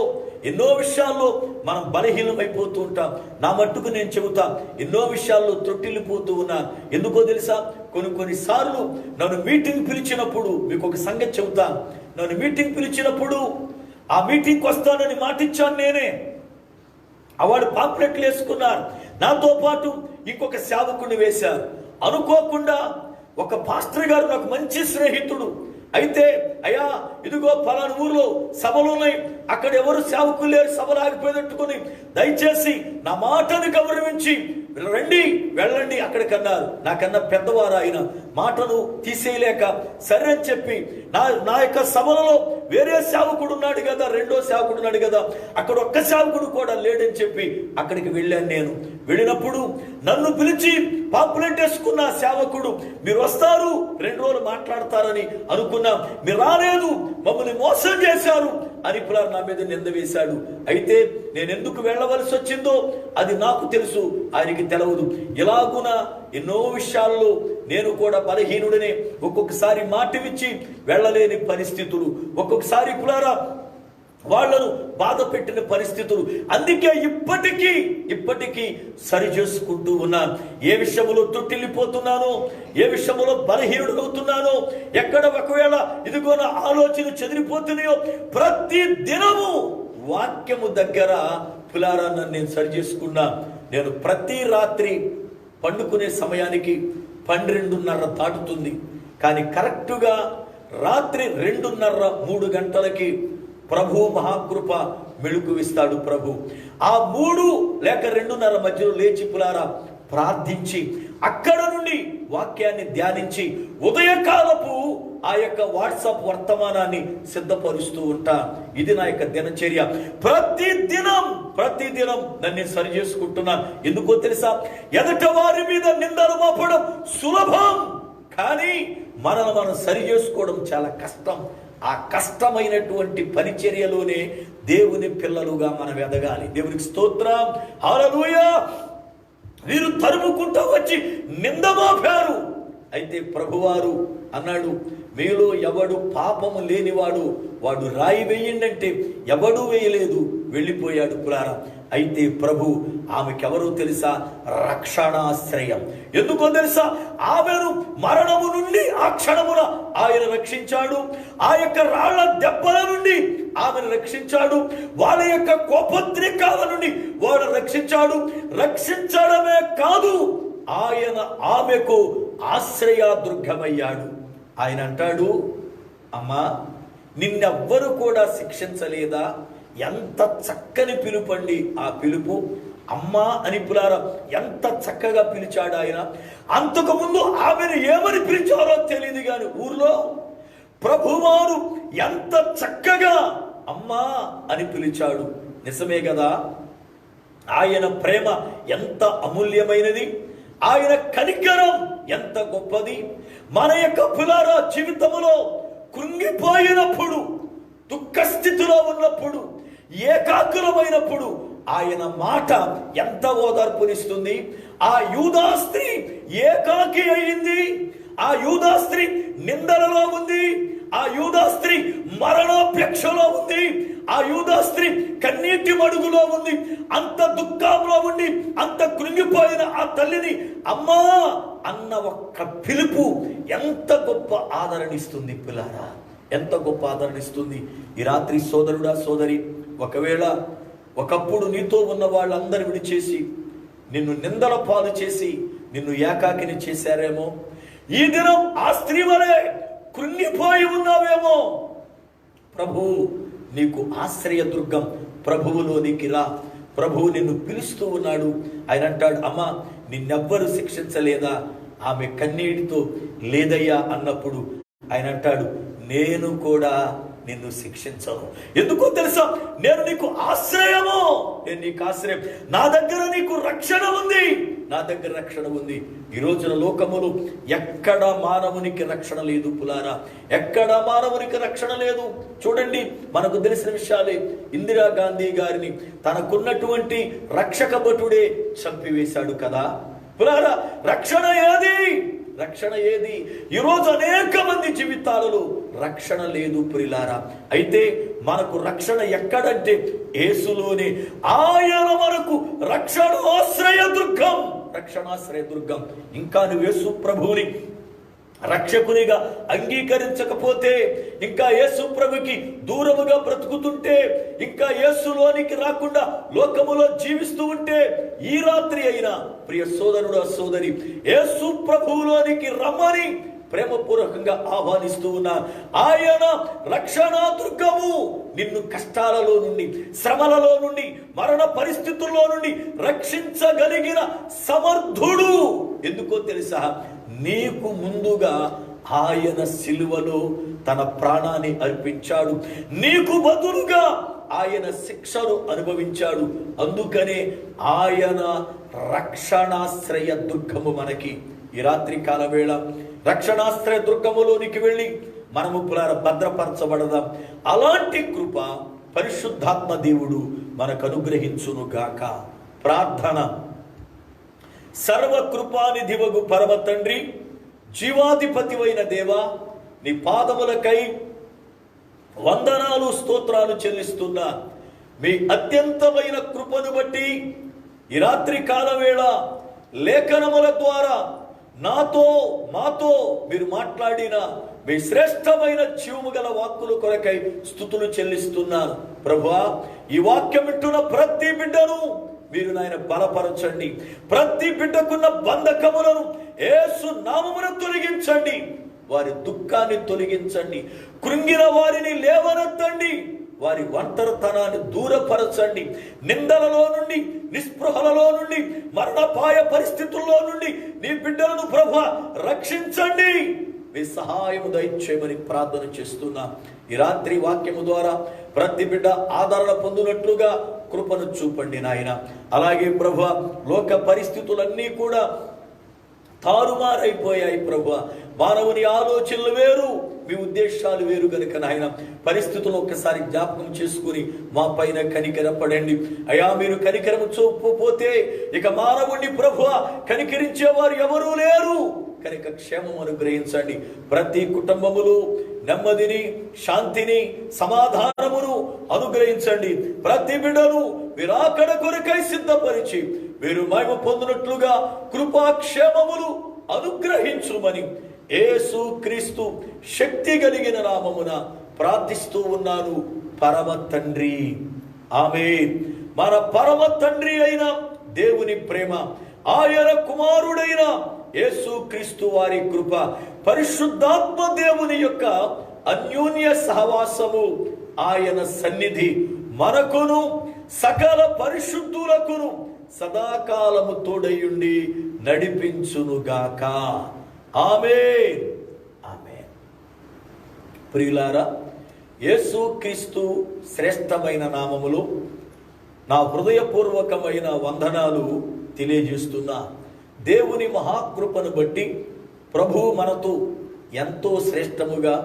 ఎన్నో విషయాల్లో మనం బలహీనమైపోతూ ఉంటాం. నా మట్టుకు నేను చెబుతా, ఎన్నో విషయాల్లో తొట్టిల్లిపోతూ ఉన్నా. ఎందుకో తెలుసా? కొన్నిసార్లు నన్ను మీటింగ్ పిలిచినప్పుడు, మీకు ఒక సంగతి చెబుతా, నన్ను మీటింగ్ పిలిచినప్పుడు ఆ మీటింగ్కి వస్తానని మాటిచ్చాను నేనే. వాడు పాంప్లెట్లు వేసుకున్నారు, నాతో పాటు ఇంకొక సేవకుడిని వేశారు. అనుకోకుండా ఒక పాస్టర్ గారు నాకు మంచి స్నేహితుడు అయితే, అయ్యా ఇదిగో పలానా ఊర్లో సభలు ఉన్నాయి, అక్కడ ఎవరు సేవకులు లేరు, సభలు ఆగిపోయినట్టుకుని దయచేసి నా మాటను గౌరవించి రండి, వెళ్ళండి అక్కడికి అన్నారు. నాకన్నా పెద్దవారు ఆయన. మాటను తీసేయలేక సరే అని చెప్పి నా యొక్క సభలలో వేరే సేవకుడు ఉన్నాడు కదా, రెండో సేవకుడు ఉన్నాడు కదా, అక్కడ ఒక్క సేవకుడు కూడా లేడని చెప్పి అక్కడికి వెళ్ళాను నేను. వెళ్ళినప్పుడు నన్ను పిలిచి పాంప్లెట్ వేసుకున్న సేవకుడు, మీరు వస్తారు 2 రోజులు మాట్లాడతారని అనుకున్నాం, మీరు రాలేదు, మమ్మల్ని మోసం చేశారు అని పిల్లలు నా మీద నింద వేశాడు. అయితే నేను ఎందుకు వెళ్ళవలసి వచ్చిందో అది నాకు తెలుసు, ఆయనకి తెలవదు. ఇలాగున ఎన్నో విషయాల్లో నేను కూడా బలహీనుడినే. ఒక్కొక్కసారి మాట ఇచ్చి వెళ్ళలేని పరిస్థితులు, ఒక్కొక్కసారి పులారా వాళ్లను బాధ పెట్టిన పరిస్థితులు. అందుకే ఇప్పటికీ సరి చేసుకుంటూ ఉన్నాను. ఏ విషయంలో తొట్టిల్లిపోతున్నానో, ఏ విషయంలో బలహీనుడవుతున్నానో, ఎక్కడ ఒకవేళ ఇదిగో నా ఆలోచన చెదిరిపోతున్నాయో, ప్రతి దినము వాక్యము దగ్గర పులారా నన్ను నేను సరి చేసుకున్నా. నేను ప్రతి రాత్రి పండుకునే సమయానికి 12:30 దాటుతుంది, కానీ కరెక్టుగా రాత్రి 2:30-3 గంటలకి ప్రభు మహాకృప మెళుకువిస్తాడు. ప్రభు ఆ 3 లేక 2:30 మధ్యలో లేచి పులారా ప్రార్థించి అక్కడ నుండి వాక్యాన్ని ధ్యానించి ఉదయకాలపు ఆ యొక్క వాట్సాప్ వర్తమానాన్ని సిద్ధపరుస్తూ ఉంటా. ఇది నా యొక్క దినచర్య. ప్రతిదినం నన్ను సరి చేసుకుంటున్నాను. ఎందుకో తెలుసా? ఎదుట వారి మీద నిందలు మోపడం సులభం, కానీ మనం సరి చేసుకోవడం చాలా కష్టం. ఆ కష్టమైనటువంటి పరిచర్యలోనే దేవుని పిల్లలుగా మనం ఎదగాలి. దేవునికి స్తోత్రం, హల్లెలూయా. వీరు తరుముకుంటూ వచ్చి నిందమోపారు. అయితే ప్రభువారు అన్నాడు, మీలో ఎవడు పాపము లేనివాడు వాడు రాయి వేయండంటే ఎవడూ వేయలేదు, వెళ్ళిపోయాడు పులారా. అయితే ప్రభు ఆమెకెవరో తెలుసా? రక్షణాశ్రయం. ఎందుకో తెలుసా? ఆమెను మరణము నుండి ఆ క్షణమున ఆయన రక్షించాడు. ఆ యొక్క రాళ్ల దెబ్బల నుండి ఆమెను రక్షించాడు. వాళ్ళ యొక్క కోపద్రేకాల నుండి వాడు రక్షించాడు. రక్షించడమే కాదు, ఆయన ఆమెకు ఆశ్రయదుర్గమయ్యాడు. ఆయన అంటాడు, అమ్మా నిన్నెవ్వరు కూడా శిక్షించలేదా? ఎంత చక్కని పిలుపండి ఆ పిలుపు. అమ్మా అని పులారా ఎంత చక్కగా పిలిచాడు ఆయన. అంతకుముందు ఆమెను ఏమని పిలిచారో తెలియదు కానీ ఊర్లో ప్రభువారు ఎంత చక్కగా అమ్మా అని పిలిచాడు. నిజమే కదా? ఆయన ప్రేమ ఎంత అమూల్యమైనది, ఆయన కనికరం ఎంత గొప్పది. మన యొక్క పులారా జీవితంలో కృంగిపోయినప్పుడు, దుఃఖ స్థితిలో ఉన్నప్పుడు, ఏకాకులమైనప్పుడు ఆయన మాట ఎంత ఓదార్పునిస్తుంది. ఆ యూదా స్త్రీ ఏకాకి అయింది, ఆ యూదా స్త్రీ నిందలలో ఉంది, ఆ యూదా స్త్రీ మరణాపేక్షలో ఉంది, ఆ యూదా స్త్రీ కన్నీటి మడుగులో ఉంది. అంత దుఃఖంలో ఉండి అంత కృంగిపోయిన ఆ తల్లిని అమ్మా అన్న ఒక్క పిలుపు ఎంత గొప్ప ఆదరణిస్తుంది పిల్లారా, ఎంత గొప్ప ఆదరణిస్తుంది. ఈ రాత్రి సోదరుడా సోదరి, ఒకవేళ ఒకప్పుడు నీతో ఉన్న వాళ్ళందరూ విడిచేసి నిన్ను నిందల పాలు చేసి నిన్ను ఏకాకిని చేశారేమో, ఈ దినం ఆ స్త్రీ వలె కృంగిపోయి ఉన్నావేమో. ప్రభువు నీకు ఆశ్రయ దుర్గం, ప్రభువులోనికి రా. ప్రభువు నిన్ను పిలుస్తూ ఉన్నాడు. ఆయన అంటాడు, అమ్మా నిన్నెవ్వరు శిక్షించలేదా, ఆమె కన్నీటితో లేదయ్యా అన్నప్పుడు ఆయన అంటాడు, నేను కూడా నిన్ను శిక్షించను. ఎందుకో తెలుసా, నేను నీకు ఆశ్రయము, నేను నీకు ఆశ్రయం. నా దగ్గర నీకు రక్షణ ఉంది, నా దగ్గర రక్షణ ఉంది. ఈ రోజున లోకములు ఎక్కడ మానవునికి రక్షణ లేదు పులారా, ఎక్కడ మానవునికి రక్షణ లేదు. చూడండి, మనకు తెలిసిన విషయాలే. ఇందిరాగాంధీ గారిని తనకున్నటువంటి రక్షక భటుడే చంపివేశాడు కదా పులారా. రక్షణ ఏది, రక్షణ ఏది? ఈరోజు అనేక మంది జీవితాలలో రక్షణ లేదు ప్రియులారా. అయితే మనకు రక్షణ ఎక్కడంటే యేసులోనే. ఆయన మనకు రక్షణాశ్రయ దుర్గం, రక్షణాశ్రయ దుర్గం. ఇంకా నువ్వు యేసు ప్రభువుని రక్షకునిగా అంగీకరించకపోతే, ఇంకా యేసు ప్రభుకి దూరముగా బ్రతుకుతుంటే, ఇంకా యేసులోనికి రాకుండా లోకములో జీవిస్తూ ఉంటే, ఈ రాత్రి అయినా ప్రియ సోదరుడు సోదరి, యేసు ప్రభువులోనికి రమ్మని ప్రేమపూర్వకంగా ఆహ్వానిస్తూ ఉన్నా. ఆయన రక్షణా దుర్గము. నిన్ను కష్టాలలో నుండి, శ్రమలలో నుండి, మరణ పరిస్థితుల్లో నుండి రక్షించగలిగిన సమర్థుడు. ఎందుకో తెలుసా, నీకు ముందుగా ఆయన సిలువలో తన ప్రాణాన్ని అర్పించాడు, నీకు బదులుగా ఆయన శిక్షను అనుభవించాడు. అందుకనే ఆయన రక్షణాశ్రయ దుర్గము మనకి. ఈ రాత్రి కాల వేళ రక్షణాశ్రయ దుర్గములోనికి వెళ్ళి మనము భద్రపరచబడదాం. అలాంటి కృప పరిశుద్ధాత్మ దేవుడు మనకు అనుగ్రహించును గాక. ప్రార్థన. సర్వకృపానిధివగు పరమ తండ్రి, జీవాధిపతివైన దేవా, నీ పాదములకై వందనాలు స్తోత్రాలు చెల్లిస్తున్నా. మీ అత్యంతమైన కృపను బట్టి ఈ రాత్రి కాలవేళ లేఖనముల ద్వారా నాతో మాతో మీరు మాట్లాడిన మీ శ్రేష్టమైన జీవము గల వాక్కుల కొరకై స్తుతులు చెల్లిస్తున్నాను. ప్రభువా, ఈ వాక్యం వింటున్న ప్రతి బిడ్డను మీరు నాయన బలపరచండి. ప్రతి బిడ్డకున్న బంధకములను యేసు నామమున తొలగించండి. వారి దుఃఖాన్ని తొలగించండి. కృంగిన వారిని లేవనెత్తండి. వారి ఒంటరితనాన్ని దూరపరచండి. నిందలలో నుండి, నిస్పృహలలో నుండి, మరణపాయ పరిస్థితుల్లో నుండి నీ బిడ్డలను ప్రభువా రక్షించండి. మీ సహాయము దయచేయమని ప్రార్థన చేస్తున్నా. ఈ రాత్రి వాక్యము ద్వారా ప్రతి బిడ్డ ఆదరణ పొందినట్లుగా కృపను చూపండి నాయన. అలాగే ప్రభువా, లోక పరిస్థితులన్నీ కూడా తారుమారైపోయాయి ప్రభువా. మానవుని ఆలోచనలు వేరు, మీ ఉద్దేశాలు వేరు గనుక నాయన పరిస్థితులు ఒక్కసారి జ్ఞాపకం చేసుకుని మా పైన కనికరపడండి అయ్యా. మీరు కనికరము చూపపోతే ఇక మానవుని ప్రభువా కనికరించేవారు ఎవరూ లేరు కనుక క్షేమం అనుగ్రహించండి. ప్రతి కుటుంబములు నెమ్మదిని, శాంతిని, సమాధానమును అనుగ్రహించండి. ప్రతి బిడ్డను మీరు అక్కడ కొరకై సిద్ధపరిచి మీరు మహిమ పొందినట్లుగా కృపాక్షేమములు అనుగ్రహించుమని యేసు క్రీస్తు శక్తి కలిగిన నామమున ప్రార్థిస్తూ ఉన్నాను పరమ తండ్రి, ఆమేన్. మన పరమ తండ్రి అయిన దేవుని ప్రేమ, ఆయన కుమారుడైన యేసు క్రీస్తు వారి కృప, పరిశుద్ధాత్మ దేవుని యొక్క అన్యోన్య సహవాసము, ఆయన సన్నిధి మనకును సకల పరిశుద్ధులకును సదాకాలము తోడయుండి నడిపించునుగాక. ఆమేన్, ఆమేన్. ప్రియులారా, యేసు క్రీస్తు శ్రేష్టమైన నామములో నా హృదయపూర్వకమైన వందనాలు తెలియజేస్తున్నా. దేవుని మహాకృపను బట్టి ప్రభువు మనతో ఎంతో శ్రేష్టముగా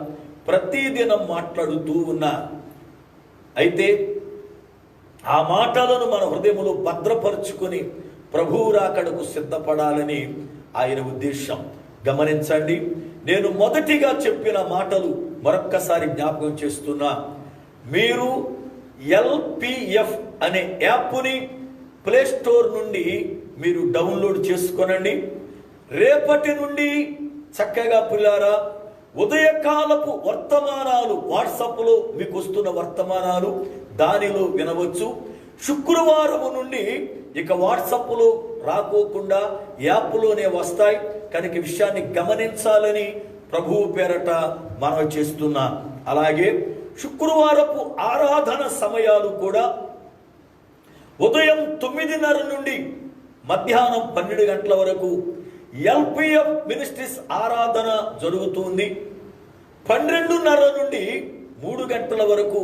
ప్రతిదినం మాట్లాడుతూ ఉన్నా. అయితే ఆ మాటలను మన హృదయములో భద్రపరుచుకొని ప్రభువు రాకడకు సిద్ధపడాలని ఆయన ఉద్దేశం. గమనించండి, నేను మొదటిగా చెప్పిన మాటలు మరొక్కసారి జ్ఞాపకం చేస్తున్నా. మీరు ఎల్పిఎఫ్ అనే యాప్ని ప్లే స్టోర్ నుండి మీరు డౌన్లోడ్ చేసుకోనండి. రేపటి నుండి చక్కగా పిల్లారా ఉదయకాలపు వర్తమానాలు వాట్సాప్లో మీకు వస్తున్న వర్తమానాలు దానిలో వినవచ్చు. శుక్రవారం నుండి ఇక వాట్సాప్లో రాకోకుండా యాప్లోనే వస్తాయి. కనుక విషయాన్ని గమనించాలని ప్రభువు పేరట మనవి చేస్తున్నా. అలాగే శుక్రవారపు ఆరాధన సమయాలు కూడా ఉదయం 9:30 నుండి మధ్యాహ్నం 12 గంటల వరకు ఎల్పిఎఫ్ మినిస్ట్రీస్ ఆరాధన జరుగుతుంది. 12:30 నుండి 3 గంటల వరకు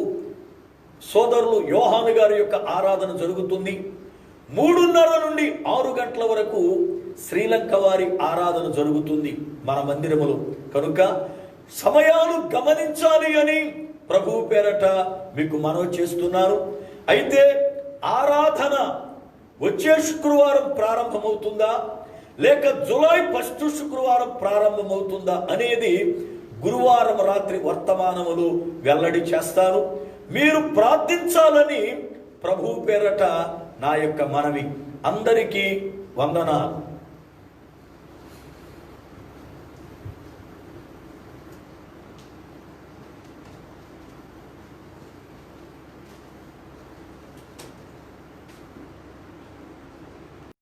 సోదరులు యోహాను గారి యొక్క ఆరాధన జరుగుతుంది. 3:30 నుండి 6 గంటల వరకు శ్రీలంక వారి ఆరాధన జరుగుతుంది మన మందిరములో. కనుక సమయాలు గమనించాలి అని ప్రభువు పేరట మీకు మనవి చేస్తున్నాను. అయితే ఆరాధన వచ్చే శుక్రవారం ప్రారంభమవుతుందా లేక జూలై 1 శుక్రవారం ప్రారంభమవుతుందా అనేది గురువారం రాత్రి వర్తమానములు వెల్లడి చేస్తాను. మీరు ప్రార్థించాలని ప్రభువు పేరట నా యొక్క మనవి. అందరికీ వందనాలు.